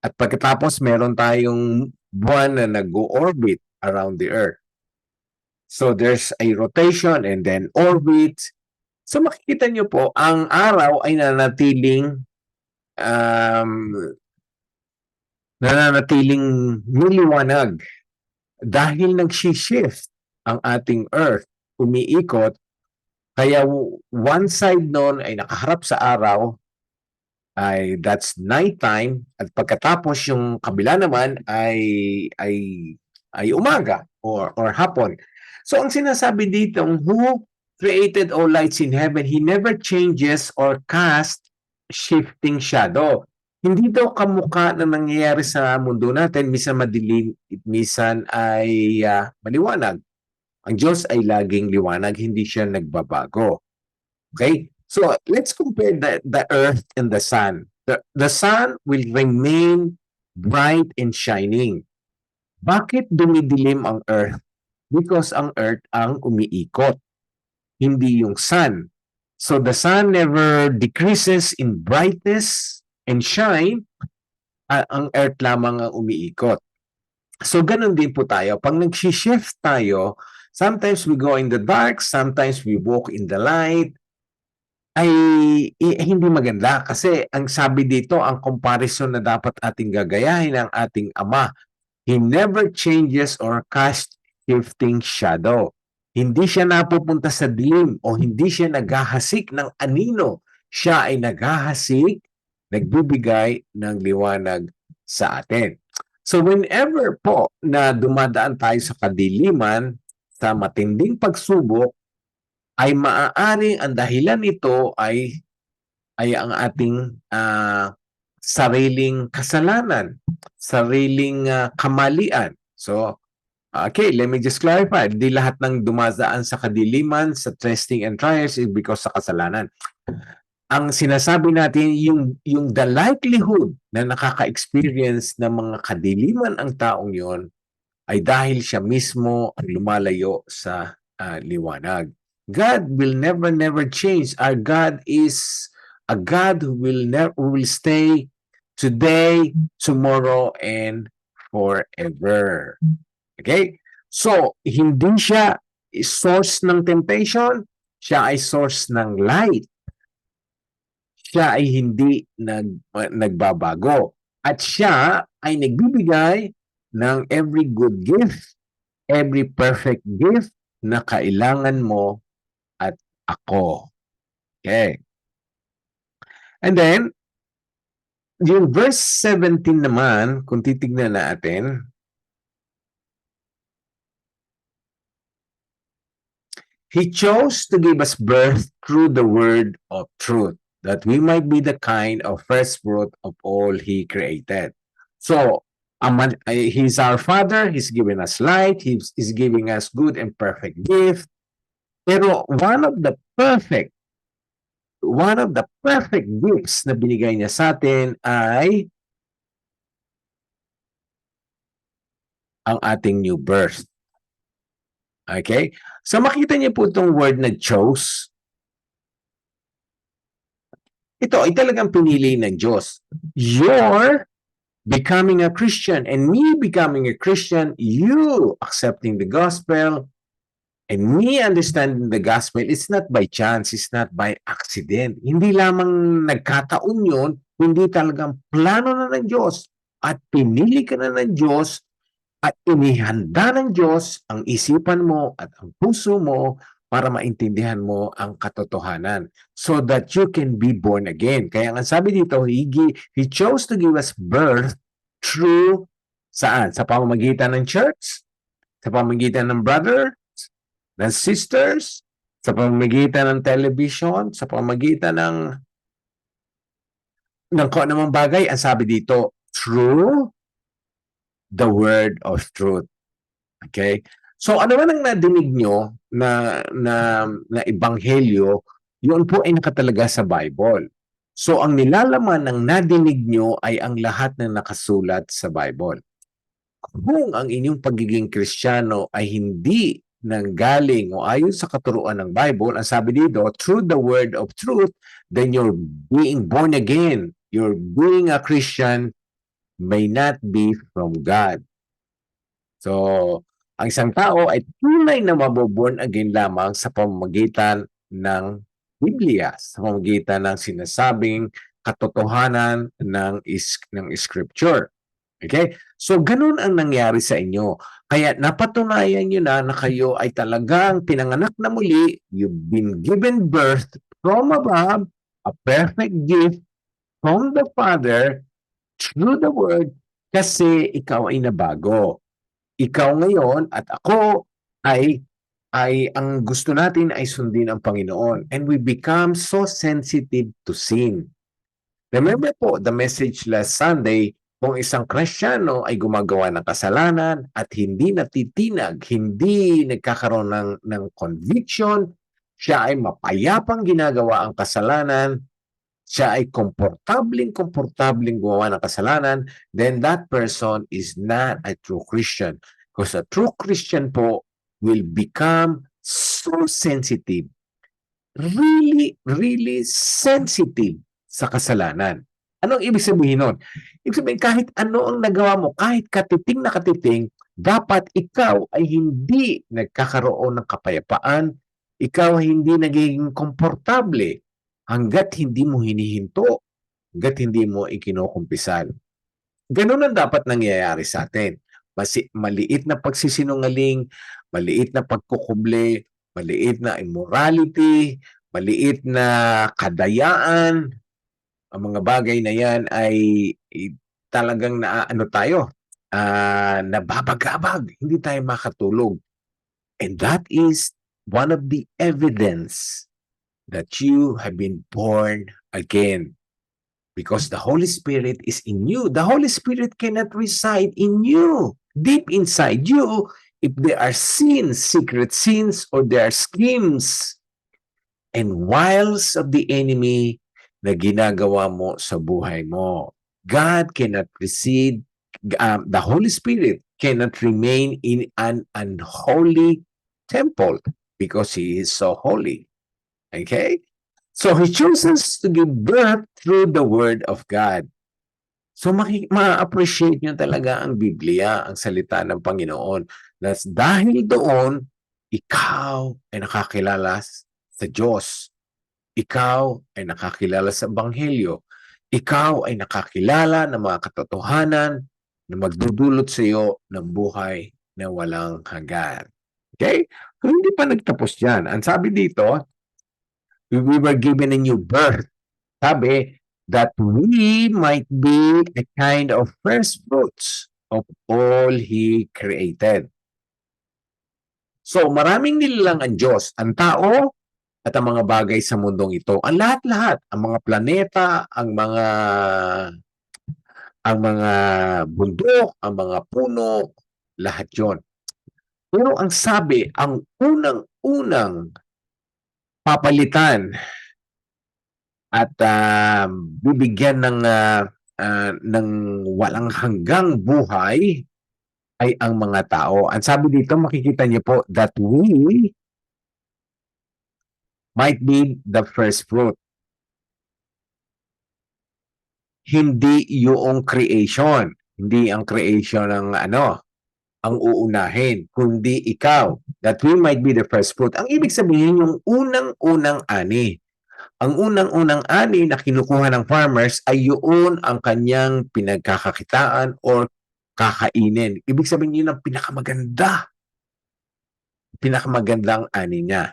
At pagkatapos meron tayong buwan na nag-orbit around the earth. So there's a rotation and then orbit. So makikita nyo po, ang araw ay nananatiling niliwanag dahil nag-shift ang ating earth, umiikot, kaya one side nun ay nakaharap sa araw, ay that's nighttime, at pagkatapos yung kabila naman ay umaga or hapon. So ang sinasabi dito, who created all lights in heaven, He never changes or cast shifting shadow. Hindi daw kamukha na nangyayari sa mundo natin, minsan madilim, minsan ay maliwanag. Ang Diyos ay laging liwanag, hindi siya nagbabago. Okay? So, let's compare the earth and the sun. The sun will remain bright and shining. Bakit dumidilim ang earth? Because ang earth ang umiikot, hindi yung sun. So, the sun never decreases in brightness and shine. Ang earth lamang ang umiikot. So, ganun din po tayo. Pag nag-shift tayo, sometimes we go in the dark, sometimes we walk in the light, ay hindi maganda. Kasi ang sabi dito, ang comparison na dapat ating gagayahin ng ating Ama, He never changes or casts shifting shadow. Hindi siya napupunta sa dilim o hindi siya naghahasik ng anino. Siya ay naghahasik, nagbibigay ng liwanag sa atin. So whenever po na dumadaan tayo sa kadiliman, sa matinding pagsubok, ay maaaring ang dahilan nito ay ang ating sariling kasalanan, sariling kamalian. So, okay, let me just clarify. Di lahat ng dumadaan sa kadiliman, sa testing and trials is because sa kasalanan. ang sinasabi natin yung the likelihood na nakaka-experience ng mga kadiliman ang taong yon ay dahil siya mismo ang lumalayo sa liwanag. God will never change. Our God is a God who will stay today, tomorrow, and forever. Okay? So, hindi siya source ng temptation, siya ay source ng light. Siya ay hindi nagbabago. At siya ay nagbibigay ng every good gift, every perfect gift na kailangan mo at ako. Okay. And then, yung verse 17 naman, kung titignan natin, He chose to give us birth through the word of truth, that we might be the kind of first fruit of all He created. So, He's our Father, He's given us light, He's giving us good and perfect gift. Pero one of the perfect gifts na binigay niya sa atin ay ang ating new birth. Okay? So makita niyo po itong word na chose. Ito ay talagang pinili ng Diyos. You're becoming a Christian and me becoming a Christian, you accepting the gospel and me understanding the gospel, it's not by chance, it's not by accident. Hindi lamang nagkataon yun, hindi talagang plano na ng Diyos at pinili ka na ng Diyos at inihanda ng Diyos ang isipan mo at ang puso mo para maintindihan mo ang katotohanan so that you can be born again. Kaya nga sabi dito, He chose to give us birth through saan? Sa pamamagitan ng church? Sa pamamagitan ng brother? Ng sisters? Sa pamamagitan ng television? Sa pamamagitan ng kung anumang bagay? Ang sabi dito, through the word of truth. Okay? So ano man ang nadinig nyo na ebanghelyo, yun po ay nakatalaga sa Bible. So ang nilalaman ng nadinig nyo ay ang lahat ng nakasulat sa Bible. Kung ang inyong pagiging Kristiyano ay hindi nanggaling o ayon sa katuruan ng Bible, ang sabi dito, through the word of truth, then you're being born again. You're being a Christian may not be from God. So, ang isang tao ay tunay na maboborn again lamang sa pamamagitan ng Biblia, sa pamamagitan ng sinasabing katotohanan ng Scripture. Okay? So, ganun ang nangyari sa inyo. Kaya napatunayan nyo na kayo ay talagang pinanganak na muli, you've been given birth from above, a perfect gift from the Father, through the word, kasi ikaw ay nabago. Ikaw ngayon at ako ay ang gusto natin ay sundin ang Panginoon. And we become so sensitive to sin. Remember po, the message last Sunday, kung isang Kristiyano ay gumagawa ng kasalanan at hindi natitinag, hindi nagkakaroon ng conviction, siya ay mapayapang ginagawa ang kasalanan, siya ay komportabling gumawa ng kasalanan, then that person is not a true Christian. Because a true Christian po will become so sensitive, really sensitive sa kasalanan. Anong ibig sabihin nun? Ibig sabihin, kahit ano ang nagawa mo, kahit katiting na katiting, dapat ikaw ay hindi nagkakaroon ng kapayapaan, ikaw ay hindi nagiging komportable hanggat hindi mo hinihinto, hanggat hindi mo ikinokumpisal. Ganun ang dapat nangyayari sa atin. Maliit na pagsisinungaling, maliit na pagkukuble, maliit na immorality, maliit na kadayaan, ang mga bagay na yan ay talagang nababagabag, hindi tayo makatulog. And that is one of the evidence that you have been born again. Because the Holy Spirit is in you. The Holy Spirit cannot reside in you, deep inside you, if there are sins, secret sins, or there are schemes and wiles of the enemy na ginagawa mo sa buhay mo. God cannot receive, the Holy Spirit cannot remain in an unholy temple because He is so holy. Okay? So He chooses to give birth through the Word of God. So ma-appreciate nyo talaga ang Biblia, ang salita ng Panginoon. That's dahil doon, ikaw ay nakakilala sa Diyos. Ikaw ay nakakilala sa Ebanghelyo. Ikaw ay nakakilala ng mga katotohanan na magdudulot sa iyo ng buhay na walang hanggan. Okay? So, hindi pa nagtapos yan. Ang sabi dito, we were given a new birth. Sabi, that we might be a kind of first fruits of all He created. So, maraming nilalang ang Diyos, ang tao, at ang mga bagay sa mundong ito. Ang lahat-lahat, ang mga planeta, ang mga bundok, ang mga puno, lahat yon. Pero ang sabi, ang unang-unang papalitan at bibigyan ng walang hanggang buhay ay ang mga tao. Ang sabi dito, makikita niyo po, that we might be the first fruit. Hindi yung creation. Hindi ang creation ng ang uunahin, kundi ikaw. That we might be the first fruit. Ang ibig sabihin, yung unang-unang ani. Ang unang-unang ani na kinukuha ng farmers ay yun ang kanyang pinagkakakitaan or kakainin. Ibig sabihin yun ang pinakamagandang ani niya.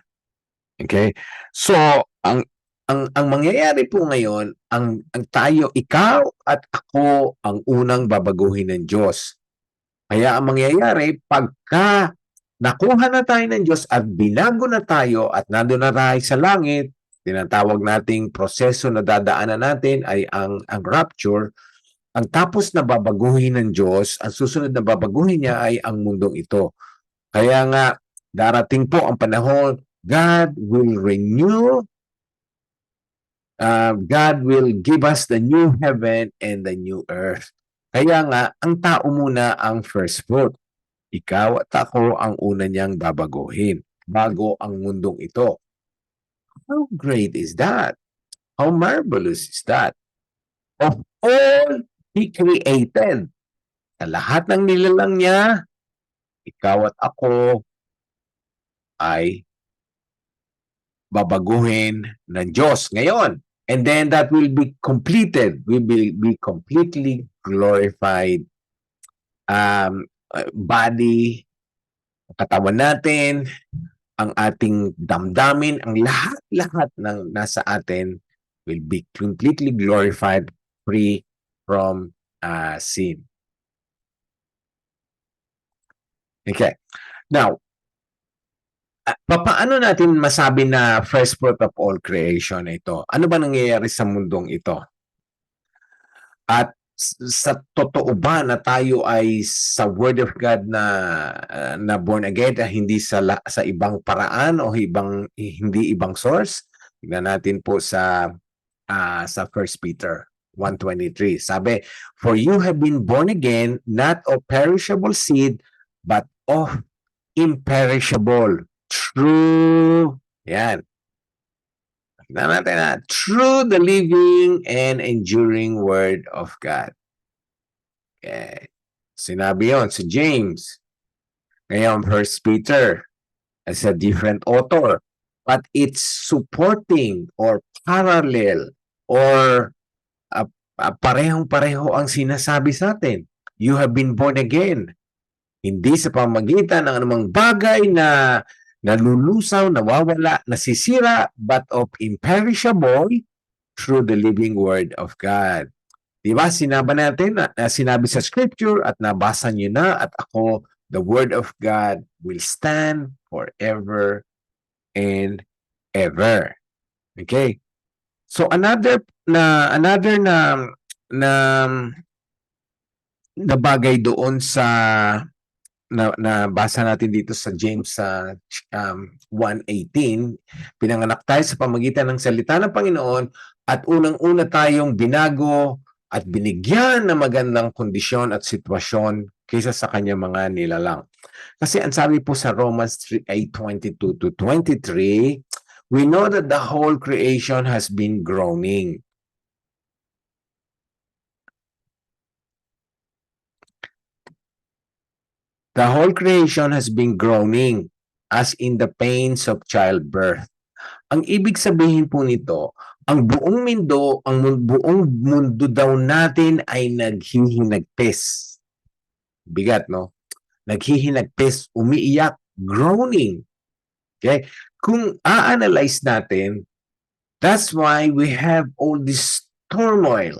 Okay? So, ang mangyayari po ngayon, ang tayo, ikaw at ako ang unang babaguhin ng Diyos. Kaya ang mangyayari, pagka nakuha na tayo ng Diyos at binago na tayo at nandun na tayo sa langit, tinatawag nating proseso na dadaanan natin ay ang rapture. Ang tapos na babaguhin ng Diyos, ang susunod na babaguhin niya ay ang mundong ito. Kaya nga, darating po ang panahon, God will renew, God will give us the new heaven and the new earth. Kaya nga, ang tao muna ang first fruit. Ikaw at ako ang una niyang babaguhin bago ang mundong ito. How great is that? How marvelous is that? Of all He created, sa lahat ng nilalang niya, ikaw at ako ay babaguhin ng Diyos ngayon. And then that will be completed. We will be completely glorified body, katawan natin, ang ating damdamin, ang lahat-lahat ng nasa atin will be completely glorified, free from sin. Okay. Now, paano natin masabi na first fruit of all creation ito? Ano ba nangyayari sa mundong ito? At sa totoo ba na tayo ay sa Word of God na born again, hindi sa ibang paraan o hindi ibang source? Tignan natin po sa 1 Peter 1:23. Sabi, for you have been born again, not of perishable seed, but of imperishable, true, yan. Tignan natin na, through the living and enduring Word of God. Okay. Sinabi yon si James. Ngayon, 1 Peter as a different author. But it's supporting or parallel or parehong-pareho ang sinasabi sa atin. You have been born again. Hindi sa pamagitan ng anumang bagay na nalulusaw, nawawala, nasisira, but of imperishable through the living Word of God. Diba? Sinabi natin, sinabi sa Scripture at nabasa niyo na at ako, the Word of God will stand forever and ever. Okay? So another na bagay doon sa na basa natin dito sa James 1:18, pinanganak tayo sa pamagitan ng salita ng Panginoon At unang-una tayong binago at binigyan ng magandang kondisyon at sitwasyon kaysa sa kanyang mga nilalang. Kasi ang sabi po sa Romans 8:22 to 23, we know that the whole creation has been groaning. The whole creation has been groaning as in the pains of childbirth. Ang ibig sabihin po nito, ang buong buong mundo daw natin ay naghihinagpis. Bigat, no? Naghihinagpis, umiiyak, groaning. Okay? Kung a-analyze natin, that's why we have all this turmoil,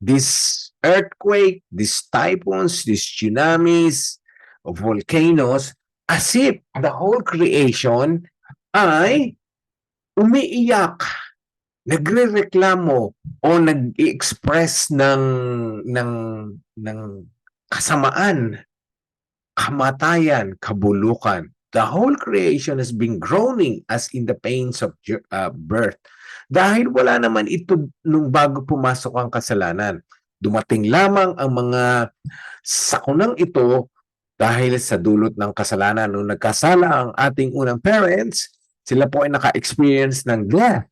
this earthquake, these typhoons, these tsunamis, volcanoes, as if the whole creation ay umiiyak, nagrereklamo o nag-express ng kasamaan, kamatayan, kabulukan. The whole creation has been groaning as in the pains of birth. Dahil wala naman ito nung bago pumasok ang kasalanan. Dumating lamang ang mga sakunang ito dahil sa dulot ng kasalanan. Nung nagkasala ang ating unang parents, sila po ay naka-experience ng death.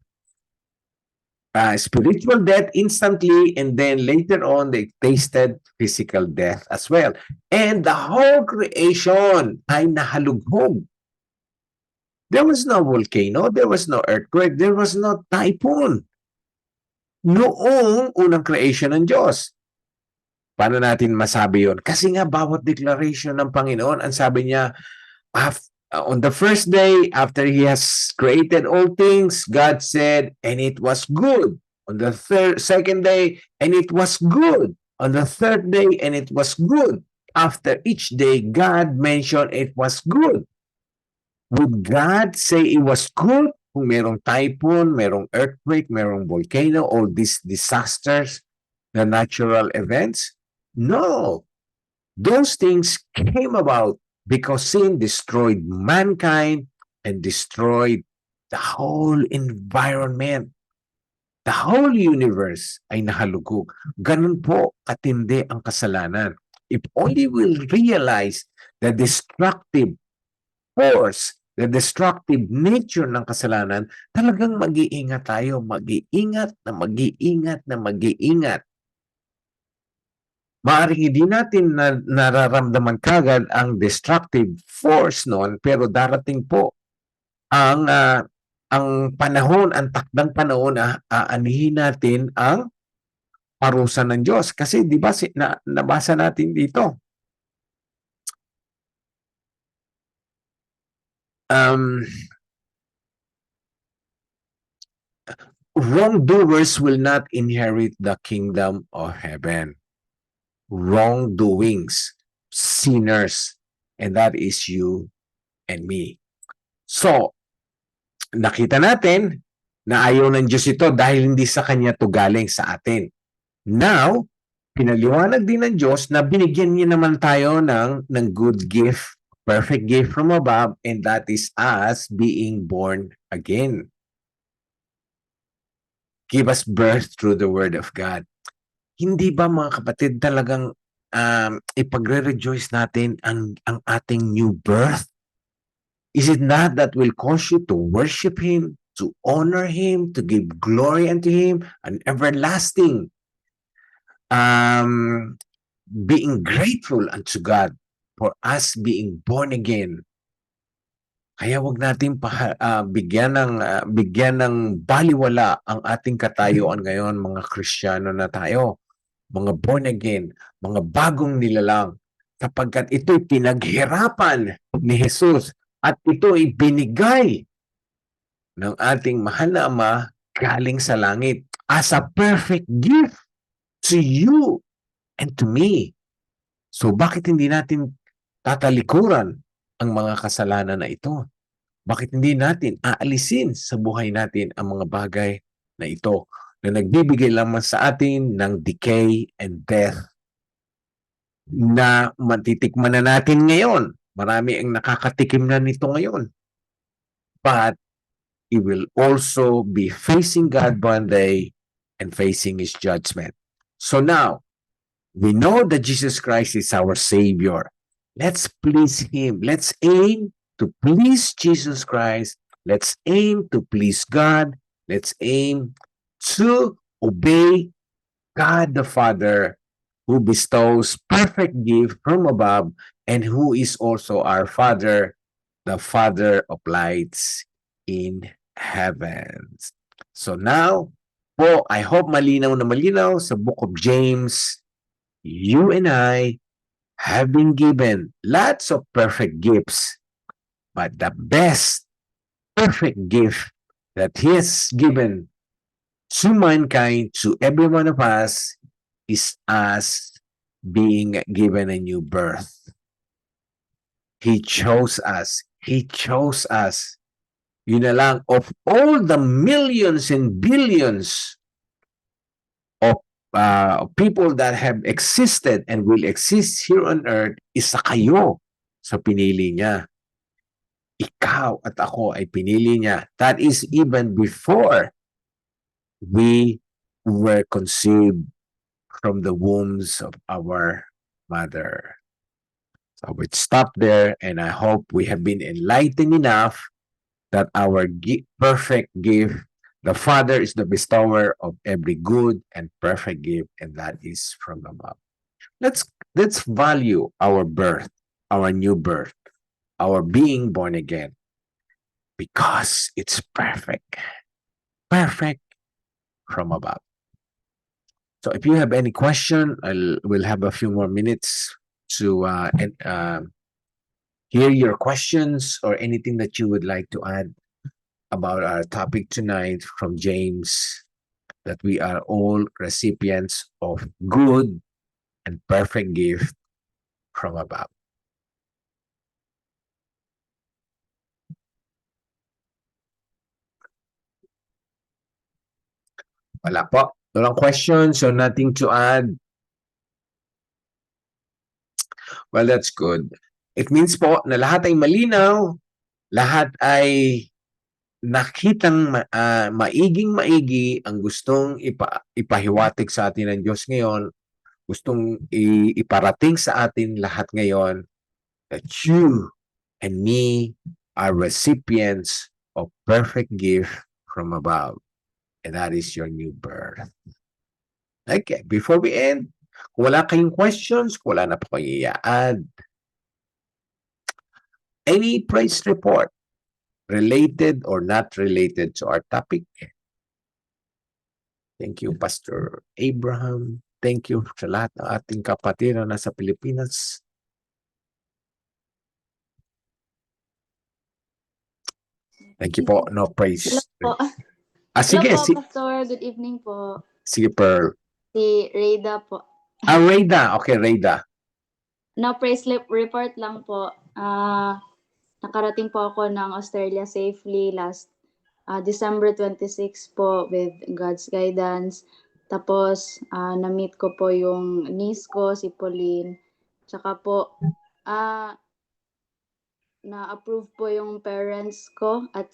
Spiritual death instantly, and then later on, they tasted physical death as well. And the whole creation ay nahalugmog. There was no volcano, there was no earthquake, there was no typhoon. Noong unang creation ng Diyos. Paano natin masabi yun? Kasi nga bawat declaration ng Panginoon, ang sabi niya, on the first day, after He has created all things, God said, and it was good. On the second day, and it was good. On the third day, and it was good. After each day, God mentioned it was good. Would God say it was good kung merong typhoon, merong earthquake, merong volcano, all these disasters, the natural events? No. Those things came about because sin destroyed mankind and destroyed the whole environment. The whole universe ay nahalugog. Ganun po katindi ang kasalanan. If only we'll realize the destructive force, the destructive nature ng kasalanan, talagang mag-iingat tayo, mag-iingat na mag-iingat na mag-iingat. Maaaring hindi natin nararamdaman kagad ang destructive force noon, pero darating po ang panahon, ang takdang panahon na aanihin natin ang parusa ng Diyos. Kasi di ba nabasa natin dito, wrongdoers will not inherit the kingdom of heaven. Wrongdoings, sinners, and that is you and me. So, nakita natin na ayaw ng Diyos ito dahil hindi sa Kanya to galing sa atin. Now, pinaliwanag din ng Diyos na binigyan niya naman tayo ng good gift, perfect gift from above, and that is us being born again. Give us birth through the Word of God. Hindi ba mga kapatid talagang ipagre-rejoice natin ang ating new birth? Is it not that will cause you to worship Him, to honor Him, to give glory unto Him, an everlasting being grateful unto God for us being born again? Kaya wag natin bigyan ng baliwala ang ating katayuan ngayon, mga Kristiyano na tayo, mga born again, mga bagong nilalang, sapagkat ito'y pinaghirapan ni Jesus at ito'y binigay ng ating mahal na Ama galing sa langit as a perfect gift to you and to me. So bakit hindi natin tatalikuran ang mga kasalanan na ito? Bakit hindi natin aalisin sa buhay natin ang mga bagay na ito na nagbibigay lamang sa atin ng decay and death na matitikman na natin ngayon? Marami ang nakakatikim na nito ngayon. But it will also be facing God one day and facing his judgment. So now, we know that Jesus Christ is our Savior. Let's please him. Let's aim to please Jesus Christ. Let's aim to please God. Let's aim to obey God the Father, who bestows perfect gift from above and who is also our Father, the Father of lights in heavens. So now, po, I hope malinaw na malinaw sa book of James, you and I have been given lots of perfect gifts, but the best perfect gift that He has given to mankind, to every one of us, is us being given a new birth. He chose us. He chose us. Yun na lang, of all the millions and billions of people that have existed and will exist here on earth, isa kayo sa pinili niya. Ikaw at ako ay pinili niya. That is even before we were conceived from the wombs of our mother. So we'd stop there, and I hope we have been enlightened enough that our perfect gift, the Father is the bestower of every good and perfect gift, and that is from above. Let's value our birth, our new birth, our being born again, because it's perfect. Perfect from above. So if you have any question, we'll have a few more minutes to hear your questions or anything that you would like to add about our topic tonight from James, that we are all recipients of good and perfect gift from above. Wala po. Walang questions, so nothing to add. Well, that's good. It means po na lahat ay malinaw, lahat ay nakitang maiging-maigi ang gustong ipahiwatig sa atin ng Diyos ngayon, gustong iparating sa atin lahat ngayon, that you and me are recipients of perfect gift from above. And that is your new birth. Okay, before we end, kung wala kayong questions, kung wala na po kayo i-add, any praise report related or not related to our topic? Thank you, Pastor Abraham. Thank you sa lahat ng ating kapatid na nasa Pilipinas. Thank you po. No praise. Hello po. Sige. Hello po, Pastor. Good evening po. Sige, Pearl. Si Rayda po. Rayda. Okay, Rayda. No praise report lang po. Nakarating po ako ng Australia safely last December 26 po with God's guidance. Tapos, na-meet ko po yung niece ko, si Pauline. Tsaka po, na-approve po yung parents ko at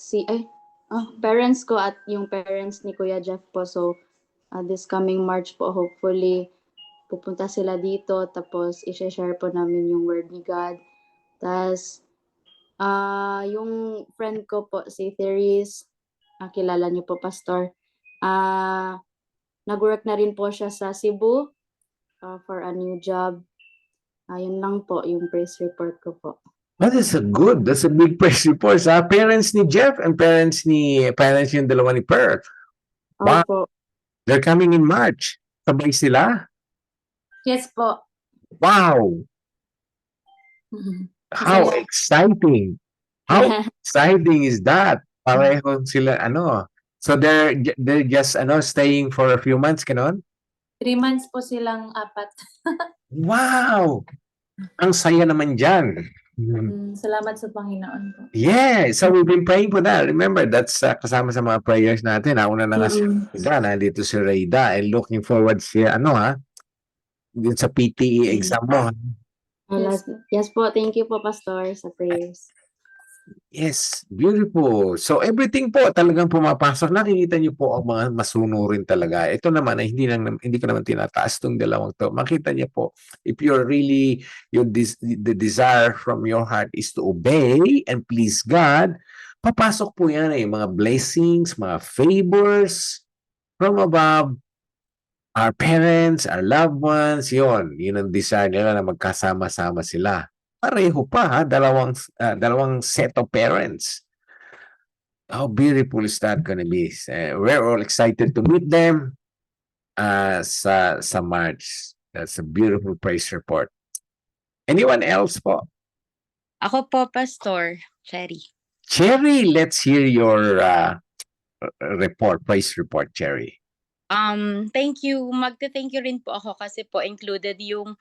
yung parents ni Kuya Jeff po. So, this coming March po, hopefully, pupunta sila dito. Tapos, i-share po namin yung word ni God. Tapos, yung friend ko po, si Therese, kilala niyo po, Pastor. Nag-work na rin po siya sa Cebu for a new job. Yun lang po, yung praise report ko po. That's a big praise report. Parents ni Jeff and parents yung dalawa ni Pearl. Wow. Opo. They're coming in March. Sabay sila? Yes po. Wow. How exciting. How exciting is that? Pareho sila, So they're just staying for a few months, ganon? 3 months po silang 4. Wow! Ang saya naman dyan. Salamat sa Panginoon po. Yeah, so we've been praying for that. Remember, that's kasama sa mga prayers natin. Una na nga si Rayda, nandito si Rayda, and looking forward siya, din sa PTE exam mo. Yes po. Thank you po, Pastor, sa prayers. Yes, beautiful. So everything po talagang pumapasok. Nakikita niyo po ang mga masunurin talaga. Ito naman ay hindi ko naman tinataas tong dalawang to. Makita niyo po if you're really the desire from your heart is to obey and please God, papasok po yan mga blessings, mga favors from above. Our parents, our loved ones, yun ang desire nila na magkasama-sama sila. Pareho pa ha, dalawang set of parents. How beautiful is that gonna be? We're all excited to meet them sa March. That's a beautiful praise report. Anyone else po? Ako po, Pastor Cherry. Cherry, let's hear your praise report, Cherry. Thank you. Magte-thank you rin po ako kasi po included yung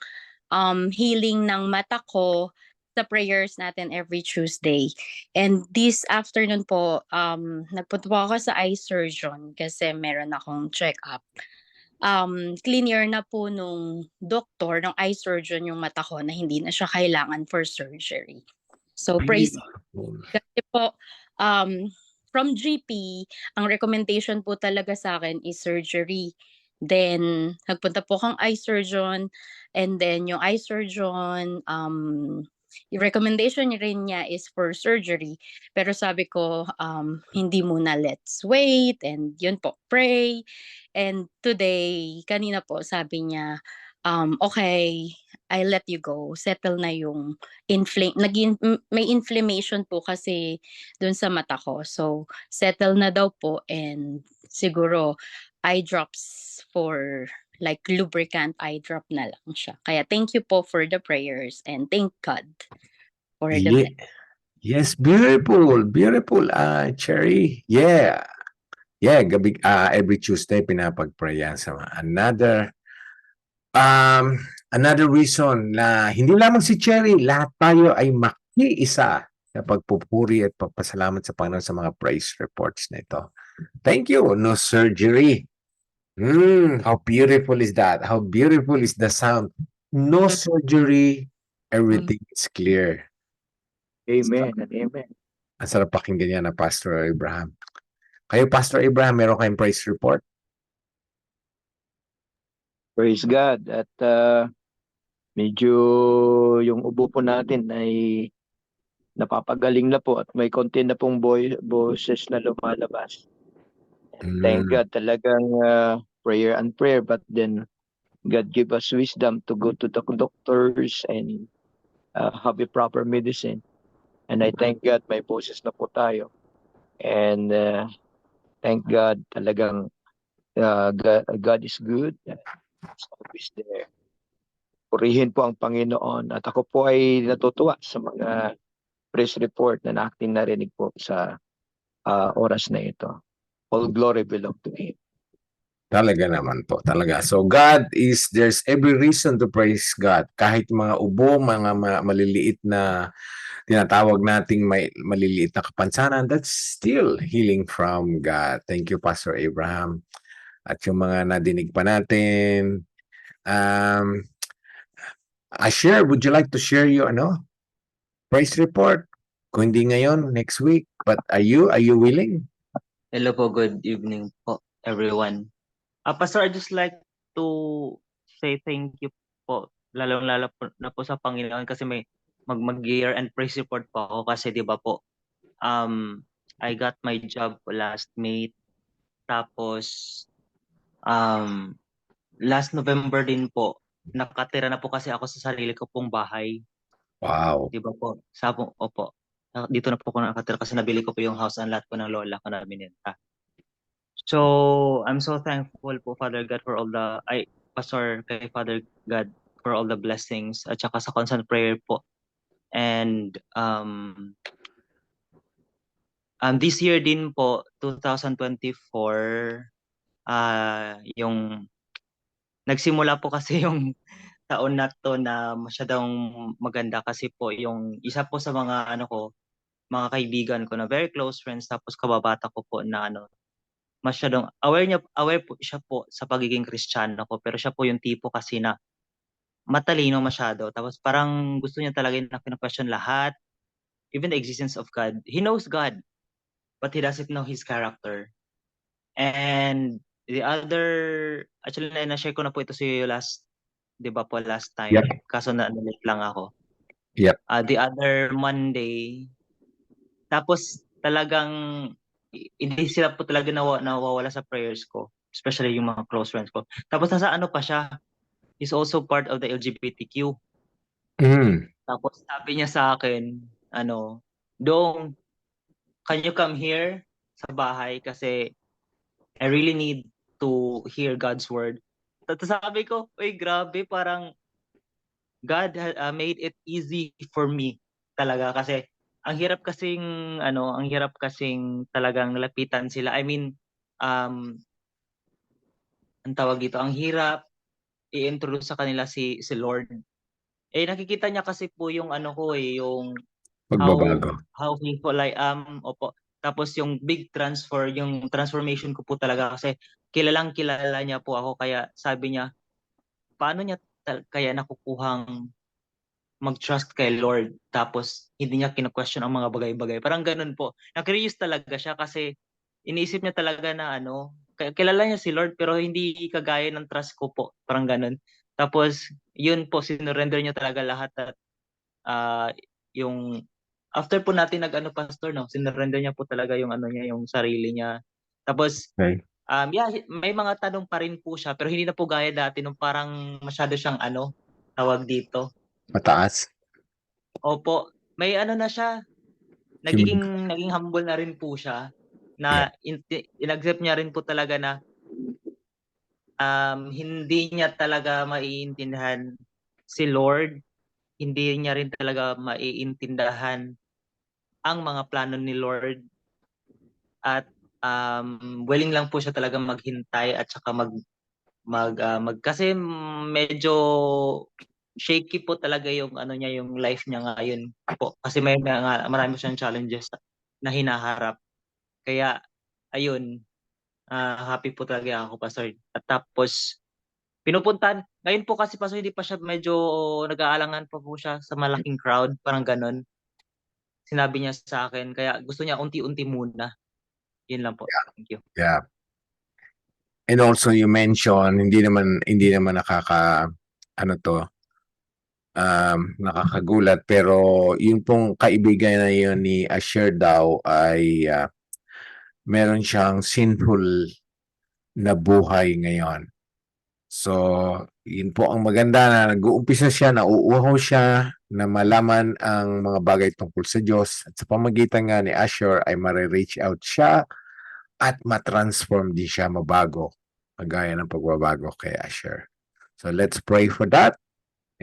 healing ng mata ko sa prayers natin every Tuesday. And this afternoon po, nagpunta po ako sa eye surgeon kasi meron akong check-up. Clear na po nung doktor, ng eye surgeon yung mata ko na hindi na siya kailangan for surgery. So praise kasi po, from GP, ang recommendation po talaga sa akin is surgery. Then, nagpunta po akong eye surgeon, and then yung eye surgeon, yung recommendation rin niya is for surgery. Pero sabi ko, hindi muna, let's wait, and yun po, pray. And today, kanina po, sabi niya, okay, I let you go. Settle na yung may inflammation po kasi dun sa mata ko. So, settle na daw po, and siguro eye drops for like lubricant eye drop na lang siya. Kaya thank you po for the prayers and thank God for the blessing. Yes, beautiful, beautiful, Cherry. Yeah, gabi, every Tuesday pinapag-pray yan sa another reason na hindi lamang si Cherry, lahat tayo ay makiisa sa pagpupuri at pagpasalamat sa Panginoon sa mga praise reports na ito. Thank you. No surgery. How beautiful is that? How beautiful is the sound? No surgery. Everything is clear. Amen and amen. Ang sarap pakinggan yan na Pastor Abraham. Kayo, Pastor Abraham, meron kayong praise report? Praise God. At medyo yung ubo po natin ay napapagaling na po at may konti na pong boses na lumalabas. Thank God, talagang prayer and prayer, but then God give us wisdom to go to the doctors and have a proper medicine. And I thank God may boses na po tayo. And thank God, talagang God is good. He's always there. Purihin po ang Panginoon. At ako po ay natutuwa sa mga press report na aking narinig po sa oras na ito. All glory belong to Him. Talaga naman po, talaga. So there's every reason to praise God. Kahit mga ubo, mga maliliit na tinatawag nating maliliit na kapansanan, that's still healing from God. Thank you, Pastor Abraham. At yung mga nadinig pa natin, would you like to share your praise report? Kung hindi ngayon, next week. But are you willing? Hello po, good evening po, everyone. Pastor, I'd just like to say thank you po, lalo-lalo na po sa Panginoon kasi may mag-year and praise report po ako kasi di ba po, I got my job last May, tapos last November din po, nakatira na po kasi ako sa sarili ko pong bahay. Wow. Di ba po? Opo. Dito na po ako nakatira kasi nabili ko po yung house and lot po ng lola ko na binenta. So, I'm so thankful po, Father God, for all Pastor, kay Father God, for all the blessings at saka sa constant prayer po. And this year din po, 2024, yung nagsimula po kasi yung taon na to na masyadong maganda kasi po yung isa po sa mga mga kaibigan ko na very close friends, tapos kababata ko po na masyadong aware po siya po sa pagiging Kristiyano ko, pero siya po yung tipo kasi na matalino masyado, tapos parang gusto niya talaga na pina-question lahat, even the existence of God. He knows God, but he doesn't know his character. And the other, actually na-share ko na po ito sa iyo last, di ba po, last time. Yep. Kaso na-late lang ako. Yep. The other Monday, tapos talagang hindi sila po talaga nawawala sa prayers ko, especially yung mga close friends ko. Tapos nasa ano pa siya, is also part of the LGBTQ. Mm. Tapos sabi niya sa akin, Dong, can you come here sa bahay kasi I really need to hear God's word. Tapos sabi ko, uy, grabe, parang God made it easy for me talaga kasi ang hirap kasing talagang lapitan sila. I mean, ang tawag dito, ang hirap i-introduce sa kanila si Lord. Nakikita niya kasi po yung yung Pagbabago. how faithful I am. Opo. Tapos yung yung transformation ko po talaga kasi kilalang kilala niya po ako kaya sabi niya, paano niya kaya nakukuhang mag-trust kay Lord tapos hindi niya kina-question ang mga bagay-bagay. Parang ganun po. Na-curious talaga siya kasi iniisip niya talaga na kilala niya si Lord pero hindi kagaya ng trust ko po. Parang ganun. Tapos yun po, sinurrender niya talaga lahat at yung after po natin pastor, no, sinurrender niya po talaga yung niya, yung sarili niya. Tapos Okay. may mga tanong pa rin po siya pero hindi na po gaya dati nung parang masyado siyang tawag dito. Mataas. Opo, may na siya. Naging humble na rin po siya na in-accept niya rin po talaga na hindi niya talaga maiintindihan si Lord, hindi niya rin talaga maiintindihan ang mga plano ni Lord at willing lang po siya talaga maghintay at saka kasi medyo shaky po talaga yung niya, yung life niya ngayon po kasi marami siyang challenges na hinaharap. Kaya ayun, happy po talaga ako, Pastor. At tapos pinupuntahan ngayon po kasi, Pastor, hindi pa siya, medyo nag-aalangan pa po siya sa malaking crowd, parang ganon. Sinabi niya sa akin kaya gusto niya unti-unti muna. Yun lang po. Thank you. Yeah. And also you mentioned hindi naman nakakagulat pero yung pong kaibigan na yun ni Asher daw ay meron siyang sinful na buhay ngayon. So, yun po ang maganda na nag-uumpisa siya, nauuhaw siya na malaman ang mga bagay tungkol sa Diyos. At sa pamagitan nga ni Asher ay mare-reach out siya at matransform din siya, mabago. Kagaya ng pagbabago kay Asher. So, let's pray for that.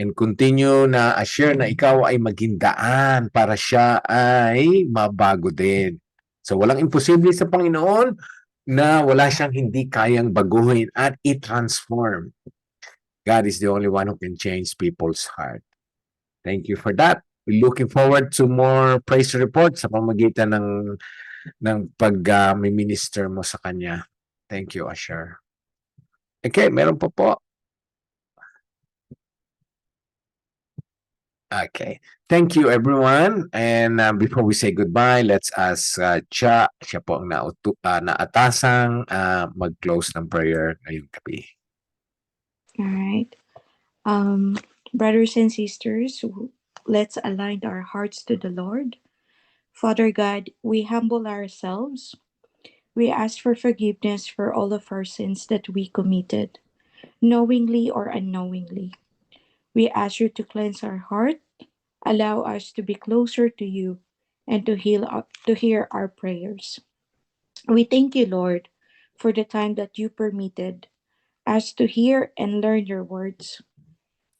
And continue na Asher na ikaw ay maging daan para siya ay mabago din. So, walang imposible sa Panginoon na wala siyang hindi kayang baguhin at i-transform. God is the only one who can change people's heart. Thank you for that. We're looking forward to more praise reports sa pamagitan ng pag-minister mo sa kanya. Thank you, Asher. Okay, meron pa po. Okay. Thank you, everyone. And before we say goodbye, let's ask siya po ang naatasang mag-close ng prayer ngayong gabi. All right. Brothers and sisters, let's align our hearts to the Lord. Father God, we humble ourselves. We ask for forgiveness for all of our sins that we committed, knowingly or unknowingly. We ask you to cleanse our heart, allow us to be closer to you, and to hear our prayers. We thank you, Lord, for the time that you permitted us to hear and learn your words.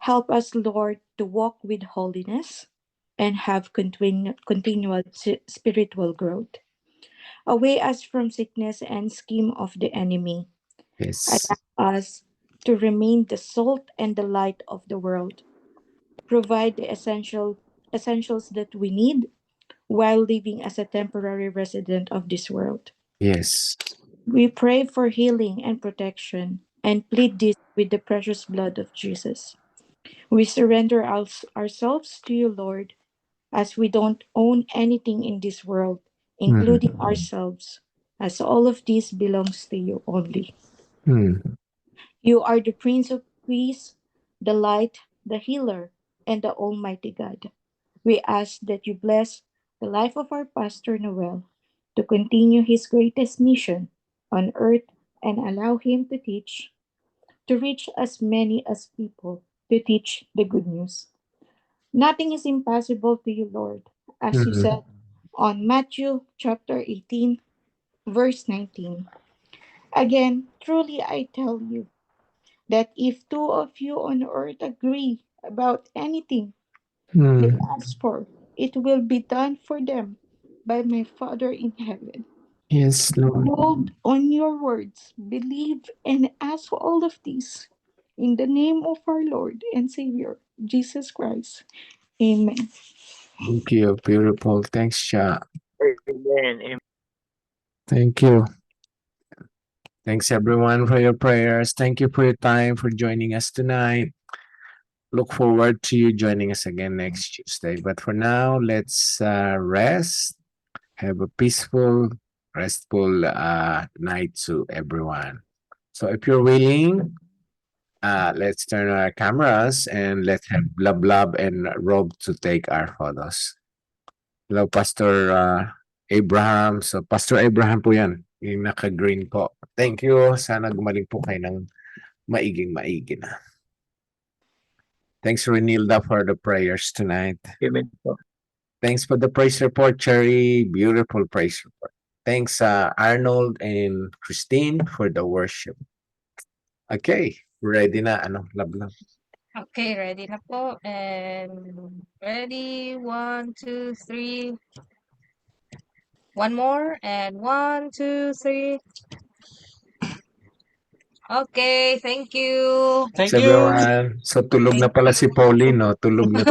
Help us, Lord, to walk with holiness and have continual spiritual growth. Away us from sickness and scheme of the enemy. Yes. Allow us to remain the salt and the light of the world. Provide the essentials that we need while living as a temporary resident of this world. Yes. We pray for healing and protection and plead this with the precious blood of Jesus. We surrender ourselves to you, Lord. as we don't own anything in this world, including ourselves, as all of this belongs to you only. You are the Prince of Peace, the light, the healer, and the Almighty God. We ask that you bless the life of our Pastor Noel to continue his greatest mission on earth and allow him to reach as many as people, to teach the good news. Nothing is impossible to you, Lord, as you said on Matthew chapter 18, verse 19. Again, truly I tell you that if two of you on earth agree about anything they ask for, it will be done for them by my Father in heaven. Yes, Lord. Hold on your words, believe, and ask all of these in the name of our Lord and Savior, Jesus Christ. Amen. Thank you. Beautiful. Thanks, Sha. Amen. Amen. Thank you. Thanks, everyone, for your prayers. Thank you for your time, for joining us tonight. Look forward to you joining us again next Tuesday. But for now, let's rest. Have a peaceful, restful night to everyone. So if you're willing, let's turn our cameras and let's have Blub Blub and Rob to take our photos. Hello, Pastor Abraham. So Pastor Abraham po yan, yung naka-green po. Thank you. Sana gumaling po kayo ng maiging-maigi na. Thanks, Renilda, for the prayers tonight. Amen po. Thanks for the praise report, Cherry. Beautiful praise report. Thanks, Arnold and Christine, for the worship. Okay, ready na. Love. Okay, ready na po. And ready, 1, 2, 3. One more, and 1, 2, 3. Okay, thank you. Thank Thanks, you. everyone. So, tulog na pala si Pauline, no? Tulog na.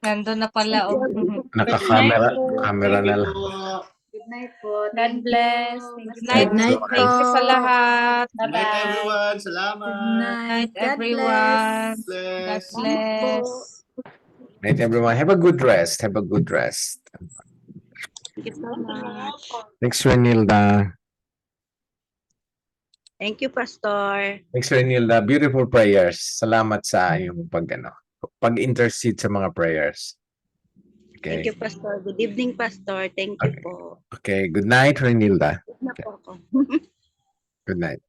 Nandun na pala. Oh. Naka-camera. Camera na lang. Good night po. God bless. Good night. Thank you. Thank you sa lahat. Good night, everyone. Good night, everyone. God bless. Night, everyone. Have a good rest. Have a good rest. Thank you so much. Thanks, Renilda. Thank you, Pastor. Thanks, Renilda. Beautiful prayers. Salamat sa iyong pag-intercede sa mga prayers. Thank Okay. you, Pastor. Good evening, Pastor. Thank you po. Okay. Good night, Renilda. Good na po ako. Good night.